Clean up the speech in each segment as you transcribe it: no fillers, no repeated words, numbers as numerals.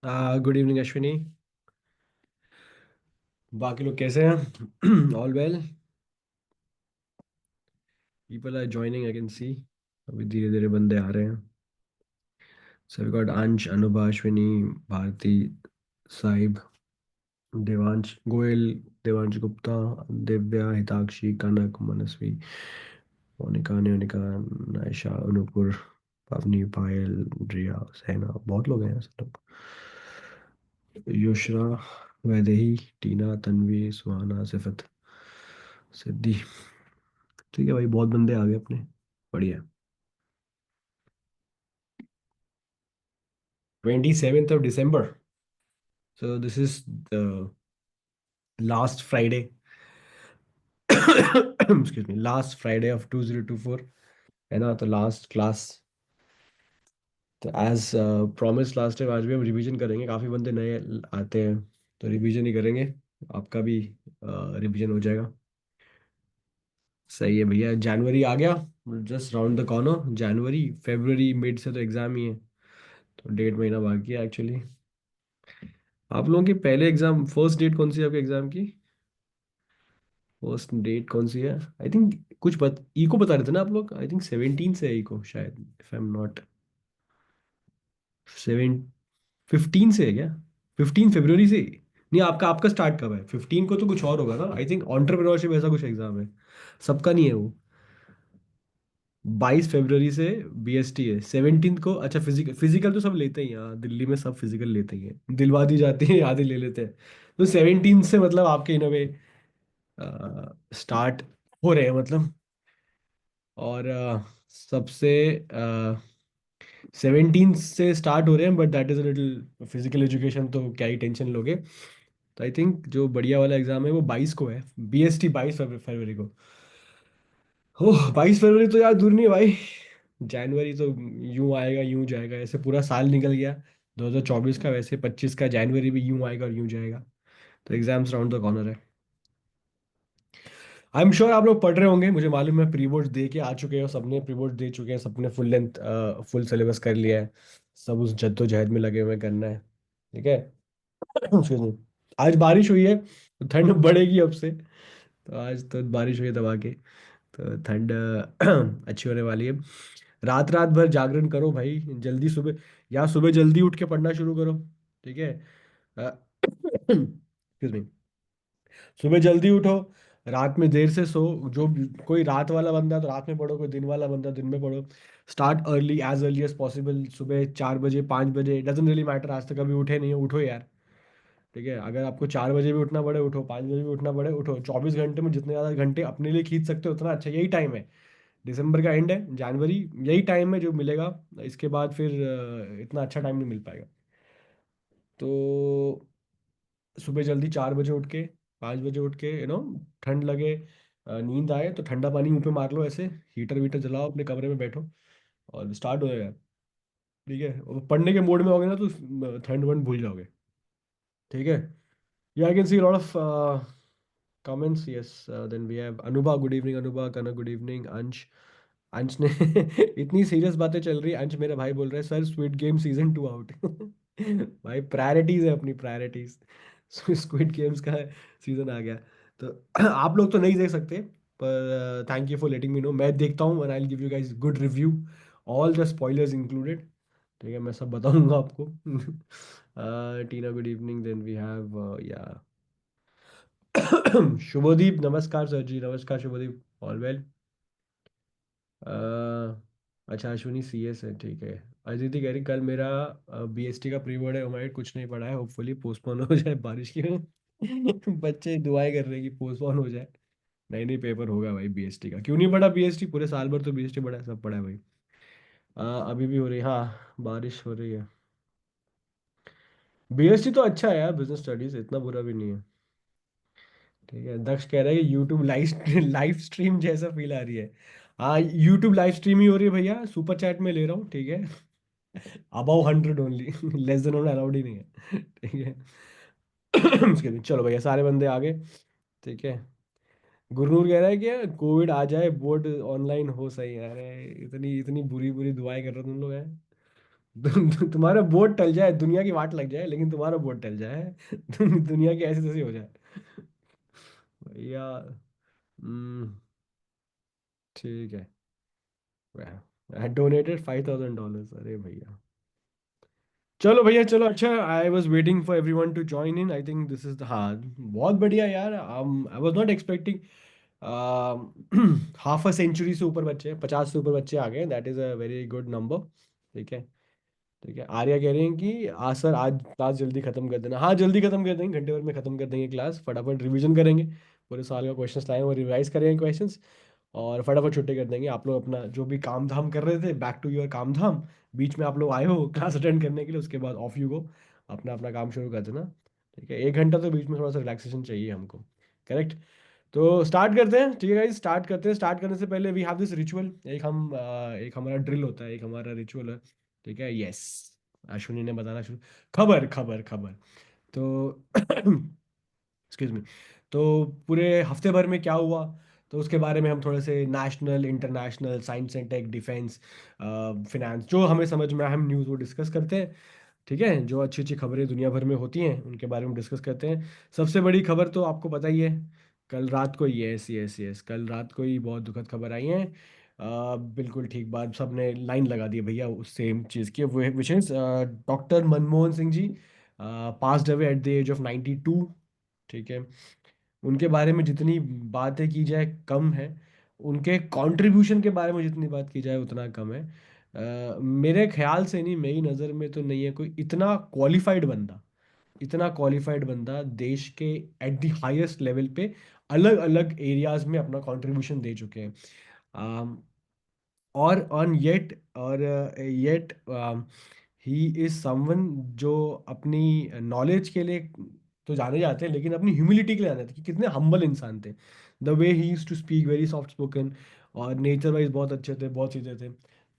Good evening Ashwini. बाकी लोग कैसे हैं? All well. People are joining, I can see. अभी धीरे धीरे बंदे आ रहे हैं। सो वी गॉट अंश, अनुभा, अश्विनी, भारती, साहिब, देवांश गोयल, देवांश गुप्ता, दिव्या, हिताक्षी, कनक, मनस्वी, मोनिका, नियोनिका, नायशा, अनूपुर, पवनी, पायल, रिया, सहना। बहुत लोग हैं सब लोग। युशरा, वैदेही, टीना, तन्वी, सुहाना, सिफत, सिद्धि। ठीक है भाई, बहुत बंदे आ गए अपने। बढ़िया। 27th of December। So this is the last Friday. Excuse me, last Friday of 2024। है ना? तो लास्ट क्लास। तो एज प्रॉमिस लास्ट टाइम आज भी हम रिवीजन करेंगे। काफ़ी बंदे नए आते हैं तो रिवीजन ही करेंगे। आपका भी रिवीजन हो जाएगा। सही है भैया, जनवरी आ गया। Just round the corner. January, February mid से तो एग्ज़ाम ही है। तो 1.5 महीना बाकी है एक्चुअली। आप लोगों की पहले एग्ज़ाम, फर्स्ट डेट कौन सी है आपके एग्ज़ाम की? फर्स्ट डेट कौन सी है? आई थिंक कुछ इको बता रहे थे ना आप लोग। आई थिंक 17 से है इको शायद, if I am not. Seven 15 से है क्या? 15 फरवरी से? नहीं, आपका आपका स्टार्ट कब है? 15 को तो कुछ और होगा ना। आई थिंक एंटरप्रेन्योरशिप ऐसा कुछ एग्जाम है। सबका नहीं है वो। 22 फरवरी से बीएसटी है। 17 को अच्छा, फिजिकल फिजिकल तो सब लेते ही हैं। हाँ, दिल्ली में सब फिजिकल लेते ही हैं। दिलवा दी जाती है, आधे ले लेते हैं। तो 17 से मतलब आपके इन वे स्टार्ट हो रहे हैं मतलब। और सबसे 17 से स्टार्ट हो रहे हैं, but that is a little physical education, तो क्या ही टेंशन लोगे। तो आई थिंक जो बढ़िया वाला एग्जाम है वो 22 को है। बीएसटी 22 फरवरी को। ओह, 22 फरवरी तो यार दूर नहीं है भाई। जनवरी तो यूं आएगा यूं जाएगा, ऐसे पूरा साल निकल गया 2024 का। वैसे 25 का जनवरी भी यूं आएगा और यूं जाएगा। तो एग्जाम्स राउंड द कॉर्नर है। आई एम श्योर आप लोग पढ़ रहे होंगे, मुझे मालूम है। प्री बोर्ड दे के आ चुके हो, सबने प्री बोर्ड दे चुके हैं, सबने फुल लेंथ फुल सिलेबस कर लिया है। सब उस जद्दोजहद में लगे हुए हैं, करना है। ठीक है। Excuse me। आज बारिश हुई है तो ठंड बढ़ेगी अब से। तो आज तो बारिश हुई है दबा के। तो ठंड अच्छी होने वाली है। रात रात भर जागरण करो भाई, जल्दी सुबह, या सुबह जल्दी उठ के पढ़ना शुरू करो। ठीक है। Excuse me. सुबह जल्दी उठो, रात में देर से सो। जो कोई रात वाला बंदा है तो रात में पढ़ो, कोई दिन वाला बंदा दिन में पढ़ो। Start early, as early as possible. सुबह 4 बजे, 5 बजे, डजेंट रियली मैटर। आज तक कभी उठे नहीं हो, उठो यार। ठीक है, अगर आपको 4 बजे भी उठना पड़े उठो, 5 बजे भी उठना पड़े उठो। 24 घंटे में जितने ज़्यादा घंटे अपने लिए खींच सकते हो उतना अच्छा। यही टाइम है। दिसंबर का एंड है, जनवरी, यही टाइम है जो मिलेगा। इसके बाद फिर इतना अच्छा टाइम नहीं मिल पाएगा। तो सुबह जल्दी 4 बजे उठ के, 5 बजे उठ के, ठंड लगे, नींद आए तो ठंडा पानी मुंह पे मार लो ऐसे। हीटर वीटर जलाओ, अपने कमरे में बैठो और स्टार्ट हो जाएगा। ठीक है, और पढ़ने के मोड में होगे ना तो ठंड वंड भूल जाओगे। ठीक है। या आई can see lot of comments। Yes, then we have Anubha. Good evening Anubha, Kana good evening, अंश। अंश ने इतनी सीरियस बातें चल रही है। अंश मेरा भाई बोल रहा है, sir squid game season 2 out. भाई प्रायोरिटीज है अपनी, प्रायोरिटीज। स्क्विड गेम्स का सीजन आ गया। तो आप लोग तो नहीं देख सकते, पर thank you for letting me know. मैं देखता हूँ and I will give you guys good review, all the spoilers included. ठीक है, मैं सब बताऊंगा आपको। Tina good evening. Then we have या शुभदीप, नमस्कार सर जी, नमस्कार शुभदीप। All well. अच्छा, अश्विनी सीएस है, ठीक है। अदिति कह रही कल मेरा बीएसटी का प्री बोर्ड है, उमाइड कुछ नहीं पढ़ा है, होपफुली पोस्टपोन हो जाए बारिश की वजह। बच्चे दुआएं कर रहे हैं कि पोस्टपोन हो जाए। नहीं नहीं, पेपर होगा भाई बीएसटी का। क्यों नहीं पढ़ा बीएसटी? पूरे साल भर तो बीएसटी पढ़ा है, सब पढ़ा है भाई। अभी भी हो रही है, हाँ बारिश हो रही है। बीएसटी तो अच्छा है यार, बिजनेस स्टडीज इतना बुरा भी नहीं है। ठीक है, दक्ष कह रहा है कि यूट्यूब लाइव लाइव स्ट्रीम जैसा फील आ रही है। हाँ, यूट्यूब लाइव स्ट्रीम ही हो रही है भैया, सुपर चैट में ले रहा हूँ। ठीक है। About 100 only. Less than allowed ही नहीं है। ठीक है। उसके बाद चलो भैया, सारे बंदे आ गए। ठीक है। गुरनूर कह रहा है कि कोविड आ जाए, बोर्ड ऑनलाइन हो, सही है। अरे इतनी इतनी बुरी बुरी दुआएं कर रहे हो तुम लोग हैं। तुम्हारा बोट टल जाए, दुनिया की वाट लग जाए, लेकिन तुम्हारा बोट टल जाए। दुनिया की ऐसी तैसी हो जाए भैया। हम्म, ठीक है। आई डोनेटेड $5,000, अरे भैया। चलो भैया, चलो, अच्छा, I was waiting for every one to join in, I think this is the, हाँ, बहुत बढ़िया यार। I was not expecting. Half a century से ऊपर बच्चे, 50 से ऊपर बच्चे आ गए, that is a very good number. ठीक है। ठीक है, आर्या कह रहे हैं कि आज सर, आज क्लास जल्दी खत्म कर देना। हाँ, जल्दी खत्म कर देंगे, घंटे भर में खत्म कर देंगे क्लास, फटाफट रिवीजन करेंगे। पूरे साल का क्वेश्चन लाए, वो रिवाइज करेंगे क्वेश्चंस, और फटाफट छुट्टी कर देंगे। आप लोग अपना जो भी काम धाम कर रहे थे, बैक टू योर काम धाम। बीच में आप लोग आए हो क्लास अटेंड करने के लिए, उसके बाद ऑफ यू गो, अपना अपना काम शुरू कर देना। ठीक है, 1 घंटा तो बीच में थोड़ा सा रिलैक्सेशन चाहिए हमको। करेक्ट। तो स्टार्ट करते हैं, ठीक है गाइस, स्टार्ट करते हैं। स्टार्ट करने से पहले वी हैव दिस रिचुअल, एक हमारा ड्रिल होता है, एक हमारा रिचुअल है। ठीक है, यस। अश्विनी ने बताना शुरू। खबर खबर खबर। तो एक्सक्यूज मी। तो पूरे हफ्ते भर में क्या हुआ, तो उसके बारे में हम थोड़े से national, international, science and tech, defence, finance, जो हमें समझ में आए, हम न्यूज़ वो डिस्कस करते हैं। ठीक है, जो अच्छी अच्छी खबरें दुनिया भर में होती हैं उनके बारे में डिस्कस करते हैं। सबसे बड़ी खबर तो आपको पता ही है, कल रात को, यस यस यस, कल रात को ही बहुत दुखद खबर आई है। बिल्कुल ठीक बात, सबने लाइन लगा दी है भैया उस सेम चीज़ की, वो which is doctor Manmohan Singh ji passed away at the age of 92। ठीक है। उनके बारे में जितनी बातें की जाए कम है, उनके कंट्रीब्यूशन के बारे में जितनी बात की जाए उतना कम है। मेरे ख्याल से नहीं, मेरी नज़र में तो नहीं है कोई इतना क्वालिफाइड बंदा, इतना क्वालिफाइड बंदा देश के एट द हाईएस्ट लेवल पे अलग अलग एरियाज में अपना कंट्रीब्यूशन दे चुके हैं। और on yet he is someone जो अपनी नॉलेज के लिए तो जाने जाते हैं, लेकिन अपनी ह्यूमिलिटी के लिए जाने जाते हैं, कि कितने हम्बल इंसान थे। The way he use to speak, very soft spoken, और नेचर वाइज बहुत अच्छे थे, बहुत चीज़ें थे।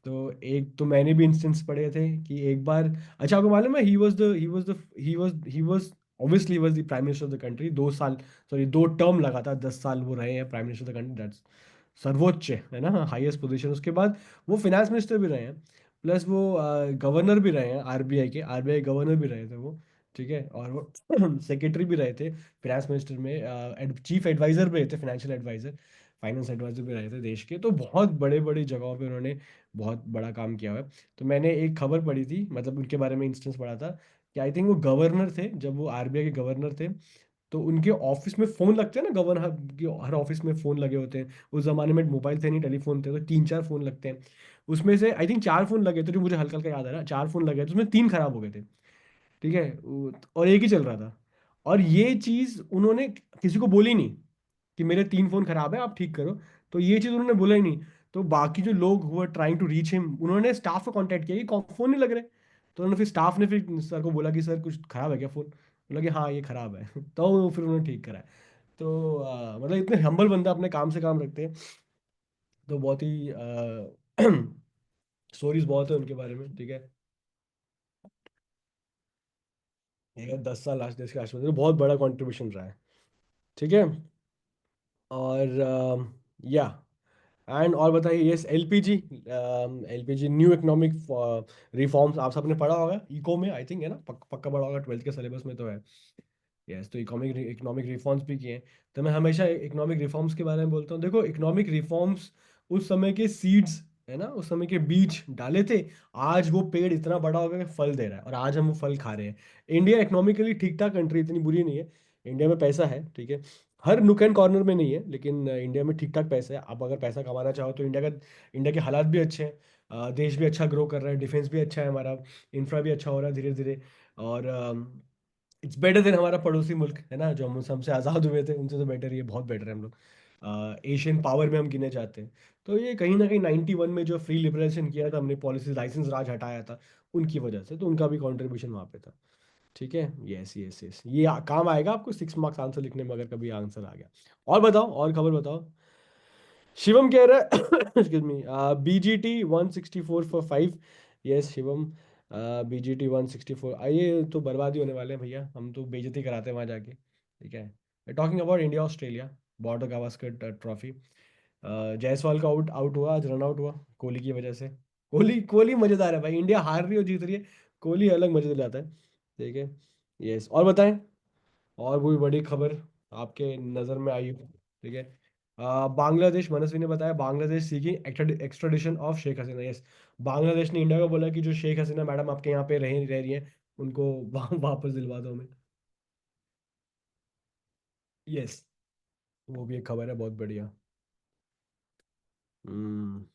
तो एक तो मैंने भी इंस्टेंस पढ़े थे कि एक बार, अच्छा आपको मालूम है, he was obviously was the prime minister of the country 2 साल, सॉरी 2 टर्म लगातार 10 साल वो रहे हैं prime minister of the country, सर्वोच्च है ना, हाईएस्ट पोजीशन। उसके बाद वो फिनेंस मिनिस्टर भी रहे हैं, प्लस वो गवर्नर भी रहे हैं आरबीआई के, आरबीआई गवर्नर भी रहे थे वो। ठीक है, और वो सेक्रेटरी भी रहे थे फिनेंस मिनिस्टर में, चीफ एडवाइजर भी रहे थे, फाइनेंशियल एडवाइजर, फाइनेंस एडवाइजर भी रहे थे देश के। तो बहुत बड़े बड़ी जगहों पे उन्होंने बहुत बड़ा काम किया हुआ है। तो मैंने एक खबर पढ़ी थी, मतलब उनके बारे में इंस्टेंस पढ़ा था, कि आई थिंक वो गवर्नर थे, जब वो आरबीआई के गवर्नर थे, तो उनके ऑफिस में फोन लगते हैं ना, गवर्नर की हर ऑफिस में फोन लगे होते हैं। उस जमाने में मोबाइल थे नहीं, टेलीफोन थे, तो 3-4 फोन लगते हैं। उसमें से आई थिंक 4 फोन लगे थे, जो मुझे हल्का हल्का याद आ रहा है, 4 फोन लगे थे, उसमें 3 खराब हो गए थे। ठीक है, और एक ही चल रहा था। और ये चीज उन्होंने किसी को बोली नहीं कि मेरे 3 फोन खराब है, आप ठीक करो। तो ये चीज उन्होंने बोला ही नहीं। तो बाकी जो लोग हुआ ट्राइंग टू रीच हिम, उन्होंने स्टाफ को कांटेक्ट किया कि फोन नहीं लग रहे। तो उन्होंने फिर स्टाफ ने फिर सर को बोला कि सर कुछ खराब है क्या फोन, बोला कि हाँ ये खराब है। तो फिर उन्होंने ठीक करा। तो मतलब इतने हम्बल बंदा, अपने काम से काम रखते हैं। तो बहुत ही स्टोरीज बहुत है उनके बारे में। ठीक है, ये 10 साल लास्ट देश के राष्ट्रपति, तो बहुत बड़ा कंट्रीब्यूशन रहा है। ठीक है। और या एंड और बताइए, yes, LPG, LPG new economic reforms, आप सबने पढ़ा होगा इको में, आई थिंक है ना, पक्का पढ़ा होगा, 12th के सिलेबस में तो है। यस, तो इकोनॉमिक इकोनॉमिक रिफॉर्म्स भी किए हैं। तो मैं हमेशा इकोनॉमिक रिफॉर्म्स के बारे में बोलता हूँ। देखो, इकोनॉमिक रिफॉर्म्स उस समय के सीड्स, है ना, उस समय के बीज डाले थे। आज वो पेड़ इतना बड़ा हो गया कि फल दे रहा है, और आज हम वो फल खा रहे हैं। इंडिया इकोनॉमिकली ठीक ठाक कंट्री, इतनी बुरी नहीं है। इंडिया में पैसा है, ठीक है, हर नुक एंड कॉर्नर में नहीं है, लेकिन इंडिया में ठीक ठाक पैसा है। आप अगर पैसा कमाना चाहो तो इंडिया के हालात भी अच्छे हैं। देश भी अच्छा ग्रो कर रहा है, डिफेंस भी अच्छा है हमारा, इंफ्रा भी अच्छा हो रहा है धीरे धीरे। और इट्स बेटर देन हमारा पड़ोसी मुल्क, है ना, जो हम हमसे आज़ाद हुए थे उनसे तो बेटर, ये बहुत बेटर है हम लोग। एशियन पावर में हम गिने जाते हैं। तो ये कहीं ना कहीं 91 में जो फ्री लिबरेशन किया था हमने, पॉलिसी लाइसेंस राज हटाया था, उनकी वजह से, तो उनका भी कंट्रीब्यूशन वहाँ पे था। ठीक है, यस यस यस, ये काम आएगा आपको 6 मार्क्स आंसर लिखने में, अगर कभी आंसर आ गया। और बताओ, और खबर बताओ। शिवम कह रहा है excuse me, BGT 164 for 5। Yes Shivam, BGT 164, आइए, तो बर्बादी होने वाले हैं भैया, हम तो बेइज्जती कराते हैं वहाँ जाके। ठीक है, talking about India Australia border Gavaskar trophy. Jaiswal का आउट आउट हुआ आज, रन आउट हुआ कोहली की वजह से। कोहली कोहली मजेदार है भाई, इंडिया हार रही हो जीत रही है, कोहली अलग मजे दिलाता है। ठीक है। यस, और बताएं, और कोई बड़ी खबर आपके नज़र में आई हो? ठीक है। बांग्लादेश, मनस्वी ने बताया Bangladesh seeking extradition of Sheikh Hasina. Yes, Bangladesh ने इंडिया को बोला कि जो शेख हसीना मैडम आपके यहाँ पे रह रही है, उनको वापस दिलवा दो हमें। यस, वो भी एक खबर है बहुत बढ़िया। हम्म।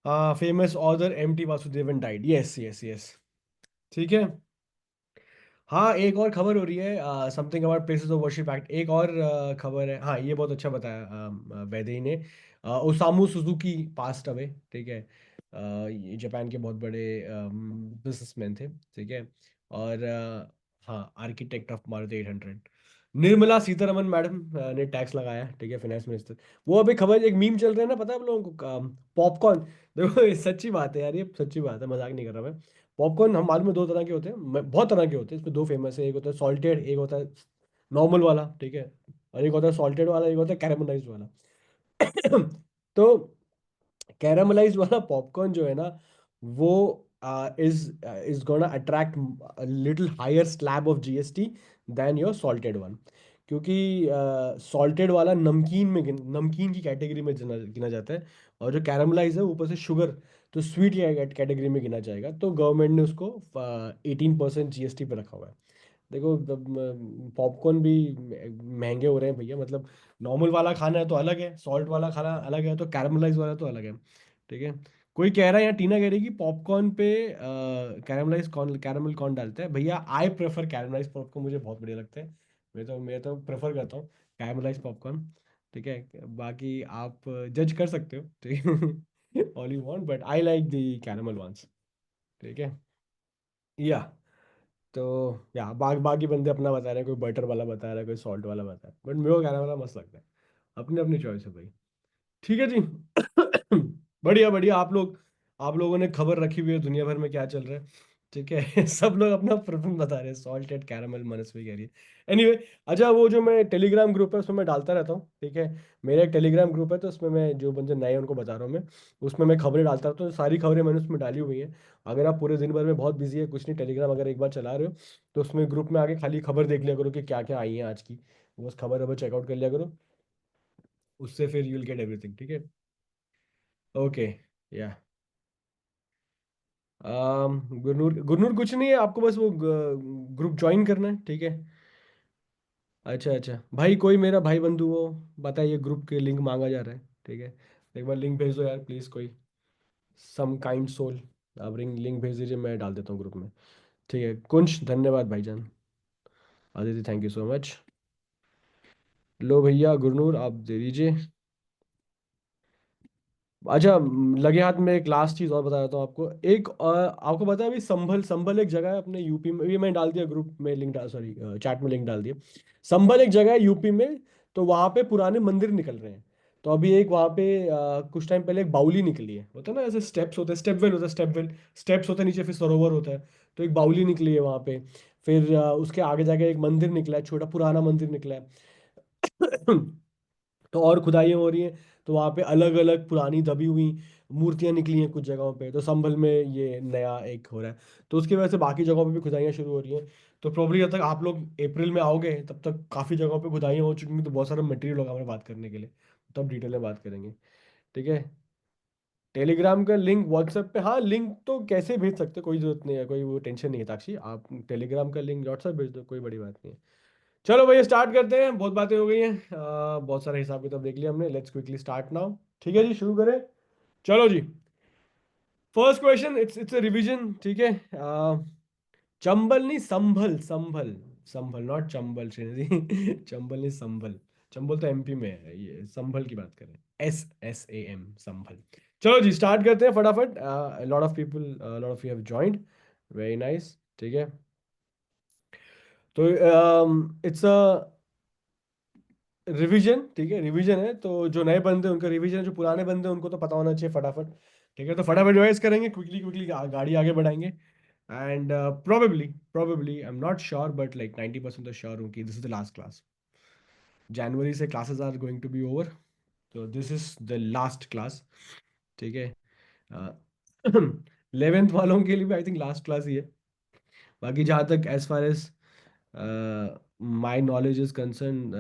हाँ, famous author M T Vasudevan died. Yes yes yes. ठीक है। हाँ, एक और खबर हो रही है, something about places of worship act, एक और खबर है। हाँ, ये बहुत अच्छा बताया वैदेही ने। Osamu Suzuki passed away. ठीक है। ये जापान के बहुत बड़े बिजनेसमैन थे। ठीक है। और हाँ, architect of Maruti 800। Nirmala Sitharaman madam ने टैक्स लगाया। ठीक है, फाइनेंस मिनिस्टर। वो अभी खबर, एक मीम चल रहा है ना, पता है आप लोगों को? पॉपकॉर्न। देखो, ये सच्ची बात है यार, ये सच्ची बात है, मजाक नहीं कर रहा मैं। पॉपकॉर्न हम मालूम है दो तरह के होते हैं, बहुत तरह के होते हैं, इसमें दो फेमस है, एक होता है सॉल्टेड, एक होता है नॉर्मल वाला। ठीक है। और एक होता है सॉल्टेड वाला, एक होता है कैरेमलाइज्ड वाला। तो कैरामलाइज्ड वाला पॉपकॉर्न जो है ना, वो is gonna attract little higher slab of GST then your salted one. क्योंकि सॉल्टेड वाला नमकीन में नमकीन की कैटेगरी में गिना जाता है, और जो कैरामलाइज है ऊपर से शुगर, तो स्वीट कैटेगरी में गिना जाएगा। तो गवर्नमेंट ने उसको 18% जीएसटी पे रखा हुआ है। देखो, पॉपकॉर्न भी महंगे हो रहे हैं भैया, मतलब नॉर्मल वाला खाना है तो अलग है, सॉल्ट वाला खाना अलग है, तो कैरमलाइज वाला तो अलग है। ठीक है। कोई कह रहा है, या टीना कह रही है कि पॉपकॉर्न पे कैरमलाइज कौन, कैरमल कौन डालता है? भैया, आई प्रेफर कैरमलाइज पॉपकॉर्न, मुझे बहुत बढ़िया लगता है। मैं तो प्रेफर करता हूँ कैरमलाइज पॉपकॉर्न। ठीक है, बाकी आप जज कर सकते हो। ठीक है, all you want, but I like the caramel ones. ठीक है। या तो या बाकी बंदे अपना बता रहे हैं, कोई बटर वाला बता रहा है, कोई सॉल्ट वाला बता रहा है, बट मेरे को कहने वाला मस्त लगता है। अपनी अपनी चॉइस है भाई। ठीक है जी। बढ़िया बढ़िया, आप लोगों ने खबर रखी हुई है दुनिया भर में क्या चल रहा है। ठीक है। सब लोग अपना प्रेफरेंस बता रहे हैं, सॉल्टेड कैरामल, मनस्वी कह रही है। एनीवे, अच्छा, वो जो मैं टेलीग्राम ग्रुप है उसमें मैं डालता रहता हूँ। ठीक है। मेरा एक टेलीग्राम ग्रुप है, तो उसमें मैं जो बंदे नए हैं उनको बता रहा हूँ मैं। उसमें मैं खबरें डालता रहता हूँ, तो सारी खबरें मैंने उसमें डाली हुई हैं। अगर आप पूरे दिन भर में बहुत बिजी है, कुछ नहीं, टेलीग्राम अगर एक बार चला रहे हो, तो उसमें ग्रुप में आके खाली खबर देख लिया करो कि क्या क्या आई है आज की। बस खबर खबर चेकआउट कर लिया करो, उससे फिर यू विल गेट एवरीथिंग। ठीक है। ओके। या गुरनूर, गुरनूर कुछ नहीं है, आपको बस वो ग्रुप ज्वाइन करना है। ठीक है। अच्छा अच्छा भाई, कोई मेरा भाई बंधु हो, बताइए, ग्रुप के लिंक मांगा जा रहा है। ठीक है। एक बार लिंक भेज दो यार प्लीज़, कोई सम काइंड सोल। आप लिंक भेज दीजिए, मैं डाल देता हूँ ग्रुप में। ठीक है, कुंज, धन्यवाद भाईजान। Aditya, thank you so much. लो भैया, गुरनूर आप दे दीजिए। अच्छा, लगे हाथ में एक लास्ट चीज और बता देता हूँ आपको। एक आपको पता है अभी संभल, संभल एक जगह है अपने यूपी में, ये मैं डाल दिया ग्रुप में लिंक, डाल, सॉरी चैट में लिंक डाल दिया। संभल एक जगह है यूपी में, तो वहां पे पुराने मंदिर निकल रहे हैं। तो अभी एक वहां पे कुछ टाइम पहले एक बाउली निकली है, होता है ना ऐसे स्टेप्स होते हैं, स्टेप वेल होता है, स्टेप वेल, स्टेप्स होते हैं नीचे, फिर सरोवर होता है। तो एक बाउली निकली है वहां पे। फिर उसके आगे जाके एक मंदिर निकला है, छोटा पुराना मंदिर निकला है। तो और खुदाइयाँ हो रही हैं, तो वहाँ पे अलग अलग पुरानी दबी हुई मूर्तियाँ निकली हैं कुछ जगहों पे, तो संभल में ये नया एक हो रहा है। तो उसकी वजह से बाकी जगहों पे भी खुदाइयाँ शुरू हो रही हैं। तो प्रोबली जब तक आप लोग अप्रैल में आओगे, तब तक काफ़ी जगहों पे खुदाइयाँ हो चुकी हैं, तो बहुत सारा मटेरियल होगा हमें बात करने के लिए। तब डिटेल में बात करेंगे। ठीक है। टेलीग्राम का लिंक व्हाट्सएप पे, हाँ, लिंक तो कैसे भेज सकते, कोई जरूरत नहीं है, कोई वो टेंशन नहीं है ताक्षी, आप टेलीग्राम का लिंक व्हाट्सएप भेज दो, कोई बड़ी बात नहीं है। चलो भैया, स्टार्ट करते हैं, बहुत बातें हो गई हैं, बहुत सारे हिसाब किताब देख लिया हमने, लेट्स क्विकली स्टार्ट नाउ। ठीक है जी, शुरू करें। चलो जी। First question, it's a revision. ठीक है। चंबल नहीं, संभल, संभल, संभल, नॉट चंबल श्रीनिधि। चंबल नहीं, संभल। चंबल तो एमपी में है, ये संभल की बात करें। SSAM, संभल। चलो जी, स्टार्ट करते हैं फटाफट। Lot of people, lot of you have joined, very nice. ठीक है। तो इट्स अ रिवीजन। ठीक है, रिवीजन है, तो जो नए बंदे हैं, उनका रिवीजन है, जो पुराने बंदे हैं उनको तो पता होना चाहिए फटाफट। ठीक है, तो फटाफट रिवाइज करेंगे, क्विकली क्विकली गाड़ी आगे बढ़ाएंगे। And probably, probably I am not sure, but like 90% तो श्योर हूँ कि this is the last class. जनवरी से classes are going to be over. तो this is the last class, ठीक है। 11th वालों के लिए भी आई थिंक लास्ट क्लास ही है। बाकी जहाँ तक as far as my knowledge is concern,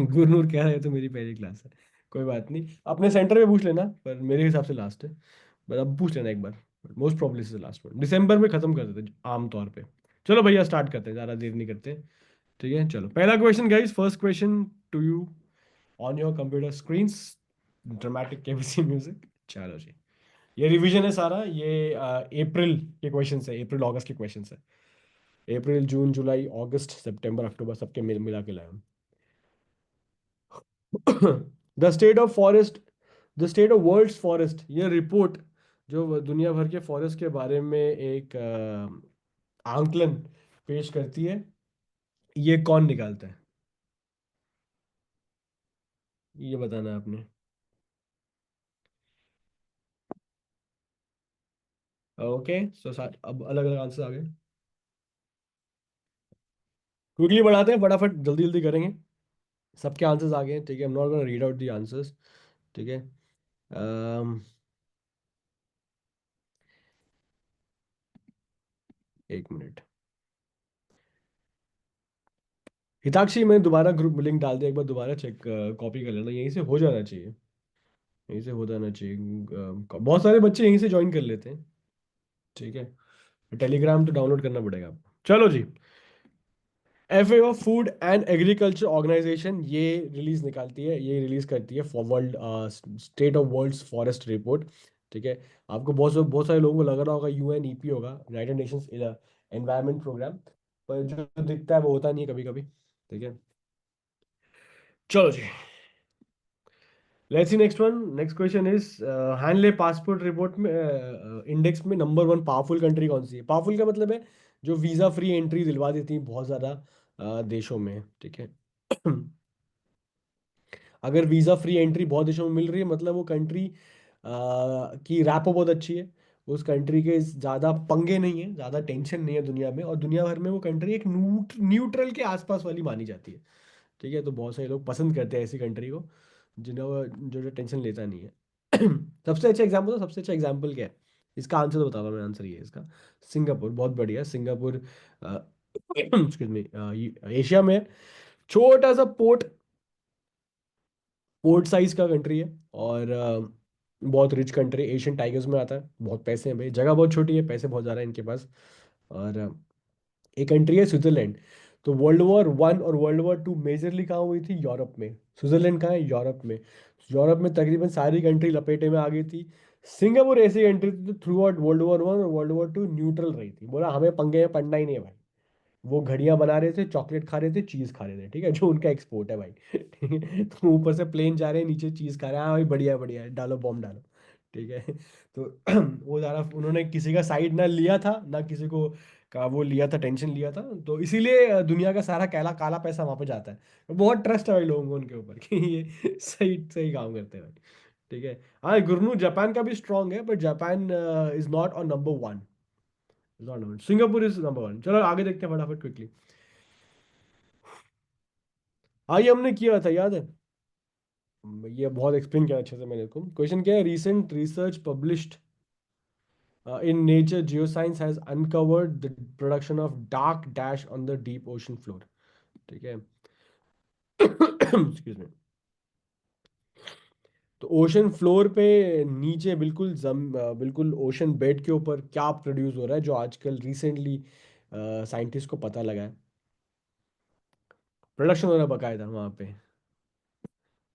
Gurnoor कह रहे तो मेरी पहली क्लास है। कोई बात नहीं, अपने सेंटर में पूछ लेना, पर मेरे हिसाब से लास्ट है। बट अब पूछ लेना एक बार। Most probably is last one, दिसंबर में खत्म कर देते आम तौर पे। चलो भैया स्टार्ट करते हैं, ज़्यादा देर नहीं करते। ठीक है, चलो पहला question guys, first question to you on your computer screen. Dramatic KBC music. चलो जी, ये रिवीजन है सारा, ये अप्रैल के क्वेश्चन है, अप्रैल अगस्त के क्वेश्चन है। अप्रैल जून जुलाई अगस्त सितंबर अक्टूबर सबके मिला के लाए हम। The state of forest, the state of world's forest, ये रिपोर्ट जो दुनिया भर के फॉरेस्ट के बारे में एक आंकलन पेश करती है, ये कौन निकालता है? ये बताना है आपने। ओके सो अब अलग अलग आंसर आ गए। क्विकली बढ़ाते हैं, फटाफट जल्दी जल्दी करेंगे। सबके आंसर्स आ गए हैं, ठीक है। आई am not gonna read out the answers, ठीक है। um, एक मिनट। हिताक्षी, मैंने दोबारा ग्रुप लिंक डाल दिया, एक बार दोबारा चेक कॉपी कर लेना, यहीं से हो जाना चाहिए। यहीं से हो जाना चाहिए। बहुत सारे बच्चे यहीं से ज्वाइन कर लेते हैं, ठीक है। टेलीग्राम तो डाउनलोड करना पड़ेगा आपको। चलो जी, FAO food and agriculture organisation ये रिलीज निकालती है, ये रिलीज करती है for world state of world's forest report, ठीक है। आपको बहुत सारे लोगों को लग रहा होगा UNEP होगा, यूनाइटेड नेशंस एनवायरनमेंट प्रोग्राम, पर जो दिखता है वो होता नहीं है कभी कभी, ठीक है। चलो जी, let's see next one. Next question is, Henley passport report में इंडेक्स में नंबर वन पावरफुल कंट्री कौन सी है? पावरफुल का मतलब है जो वीजा फ्री एंट्री दिलवा देती है बहुत ज्यादा देशों में, ठीक है। अगर वीजा फ्री एंट्री बहुत देशों में मिल रही है, मतलब वो कंट्री की रैपो बहुत अच्छी है, उस कंट्री के ज़्यादा पंगे नहीं है, ज़्यादा टेंशन नहीं है दुनिया में, और दुनिया भर में वो कंट्री एक न्यूट्रल के आसपास वाली मानी जाती है, ठीक है। तो बहुत सारे लोग पसंद करते हैं ऐसी कंट्री को, जिन्हें जो टेंशन लेता नहीं है। सबसे अच्छा एग्जाम्पल, तो सबसे अच्छा एग्जाम्पल क्या है इसका? आंसर तो बता रहा हूँ मैं, आंसर ये है इसका, सिंगापुर। बहुत बढ़िया, सिंगापुर एक्सक्यूज मी एशिया में छोटा सा पोर्ट, पोर्ट साइज का कंट्री है, और बहुत रिच कंट्री, एशियन टाइगर्स में आता है। बहुत पैसे हैं भाई, जगह बहुत छोटी है, पैसे बहुत ज़्यादा है इनके पास। और एक कंट्री है स्विट्जरलैंड। तो वर्ल्ड वॉर 1 और वर्ल्ड वॉर 2 मेजरली कहाँ हुई थी? यूरोप में। स्विट्जरलैंड कहाँ है? यूरोप में। यूरोप में तकरीबन सारी कंट्री लपेटे में आ गई थी। सिंगापुर ऐसी कंट्री थी जो थ्रू आउट वर्ल्ड वॉर 1 और वर्ल्ड वॉर 2 न्यूट्रल रही थी, बोला हमें पंगे में पड़ना ही नहीं है भाई। वो घड़ियां बना रहे थे, चॉकलेट खा रहे थे, चीज खा रहे थे, ठीक है, जो उनका एक्सपोर्ट है भाई। ठीक है, तो ऊपर से प्लेन जा रहे हैं, नीचे चीज खा रहे हैं, हाँ भाई बढ़िया बढ़िया है, डालो बॉम्ब डालो, ठीक है। तो वो ज़्यादा उन्होंने किसी का साइड ना लिया था, ना किसी को का वो लिया था, टेंशन लिया था, तो इसीलिए दुनिया का सारा काला काला पैसा वहां पे जाता है। बहुत ट्रस्ट है भाई लोगों को उनके ऊपर कि ये सही सही काम करते हैं भाई, ठीक है। हाँ गुरनू, जापान का भी स्ट्रांग है, but Japan is not on number 1, Singapore is number 1। चलो आगे देखते हैं फटाफट क्विकली। हाँ ये हमने किया था, याद है। ये बहुत एक्सप्लेन किया अच्छे से मैंने इसको। क्वेश्चन क्या है? Recent research published in nature geoscience has uncovered the production of dark dash on the deep ocean floor, ठीक है। Excuse me. तो ओशन फ्लोर पे नीचे बिल्कुल बिल्कुल ओशन बेड के ऊपर क्या प्रोड्यूस हो रहा है, जो आजकल रिसेंटली साइंटिस्ट को पता लगा है, प्रोडक्शन हो रहा है बकायदा वहाँ पे।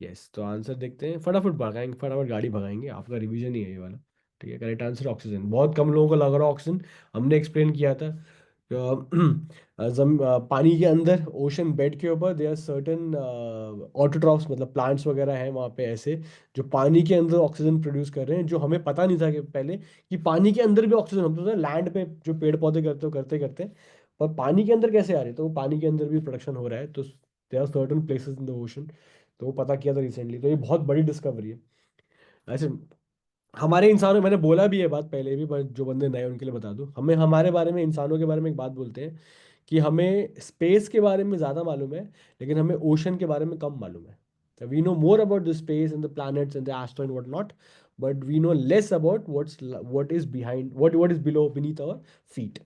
यस, तो आंसर देखते हैं, फटाफट भगाएंगे, फटाफट गाड़ी भगाएंगे, आपका रिवीजन ही है ये वाला, ठीक है। Correct answer oxygen. बहुत कम लोगों को लग रहा है ऑक्सीजन, हमने एक्सप्लेन किया था। पानी के अंदर ओशन बेड के ऊपर दे आर सर्टन ऑटोट्रॉफ्स, मतलब प्लांट्स वगैरह हैं वहाँ पे ऐसे, जो पानी के अंदर ऑक्सीजन प्रोड्यूस कर रहे हैं, जो हमें पता नहीं था कि पहले कि पानी के अंदर भी ऑक्सीजन, हम तो लैंड पे जो पेड़ पौधे करते हो करते करते, पर पानी के अंदर कैसे आ रही है? तो वो पानी के अंदर भी प्रोडक्शन हो रहा है, तो they are certain places in the ocean. तो वो पता किया था रिसेंटली, तो ये बहुत बड़ी डिस्कवरी है। ऐसे हमारे इंसानों, मैंने बोला भी है बात पहले भी, पर जो बंदे नए हैं उनके लिए बता दूं, हमें हमारे बारे में, इंसानों के बारे में एक बात बोलते हैं कि हमें स्पेस के बारे में ज़्यादा मालूम है, लेकिन हमें ओशन के बारे में कम मालूम है। We know more about the space and the planets and the astro and whatnot, but we know less about what is behind, what is below, beneath our feet.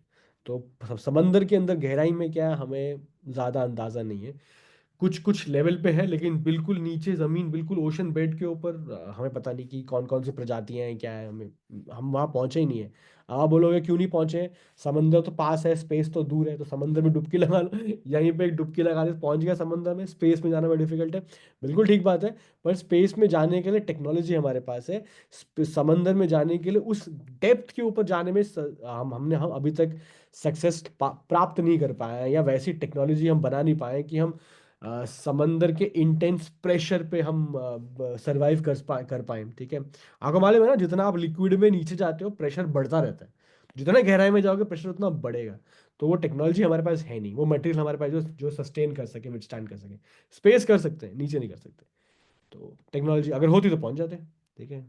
तो समंदर के अंदर गहराई में क्या है, हमें ज़्यादा अंदाज़ा नहीं है। कुछ कुछ लेवल पे है, लेकिन बिल्कुल नीचे ज़मीन, बिल्कुल ओशन बेड के ऊपर हमें पता नहीं कि कौन कौन सी प्रजातियां हैं, क्या है, हमें, हम वहाँ पहुँचे ही नहीं है। आप बोलोगे क्यों नहीं पहुँचे? समंदर तो पास है, स्पेस तो दूर है, तो समंदर में डुबकी लगा लो। यहीं पे एक डुबकी लगा दे, पहुँच गया समंदर में। स्पेस में जाना बड़ा डिफिकल्ट है, बिल्कुल ठीक बात है। पर स्पेस में जाने के लिए टेक्नोलॉजी हमारे पास है। समंदर में जाने के लिए उस डेप्थ के ऊपर जाने में हम अभी तक सक्सेस प्राप्त नहीं कर पाए हैं, या वैसी टेक्नोलॉजी हम बना नहीं पाए हैं कि हम समंदर के इंटेंस प्रेशर पे हम सरवाइव कर पाए। ठीक है, आपको मालूम है ना, जितना आप लिक्विड में नीचे जाते हो प्रेशर बढ़ता रहता है, जितना गहराई में जाओगे प्रेशर उतना बढ़ेगा। तो वो टेक्नोलॉजी हमारे पास है नहीं, वो मटेरियल हमारे पास जो जो सस्टेन कर सके, विथस्टैंड कर सके। स्पेस कर सकते हैं, नीचे नहीं कर सकते। तो टेक्नोलॉजी अगर होती तो पहुंच जाते। ठीक है,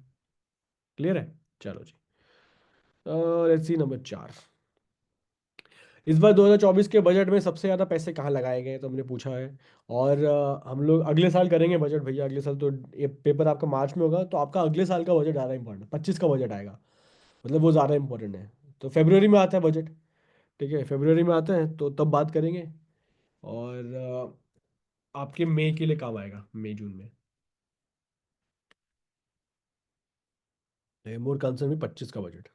क्लियर है? चलो जी, लेट्स सी नंबर 4। इस बार 2024 के बजट में सबसे ज़्यादा पैसे कहाँ लगाए गए, तो हमने पूछा है। और हम लोग अगले साल करेंगे बजट भैया। अगले साल तो ये पेपर आपका मार्च में होगा, तो आपका अगले साल का बजट ज़्यादा इंपॉर्टेंट, 25 का बजट आएगा, मतलब वो ज़्यादा इंपॉर्टेंट है। तो फरवरी में आता है बजट। ठीक है, फरवरी में आता है तो तब बात करेंगे। और आपके मई के लिए काम आएगा, मई जून में। मोर कंसर्न में 25 का budget.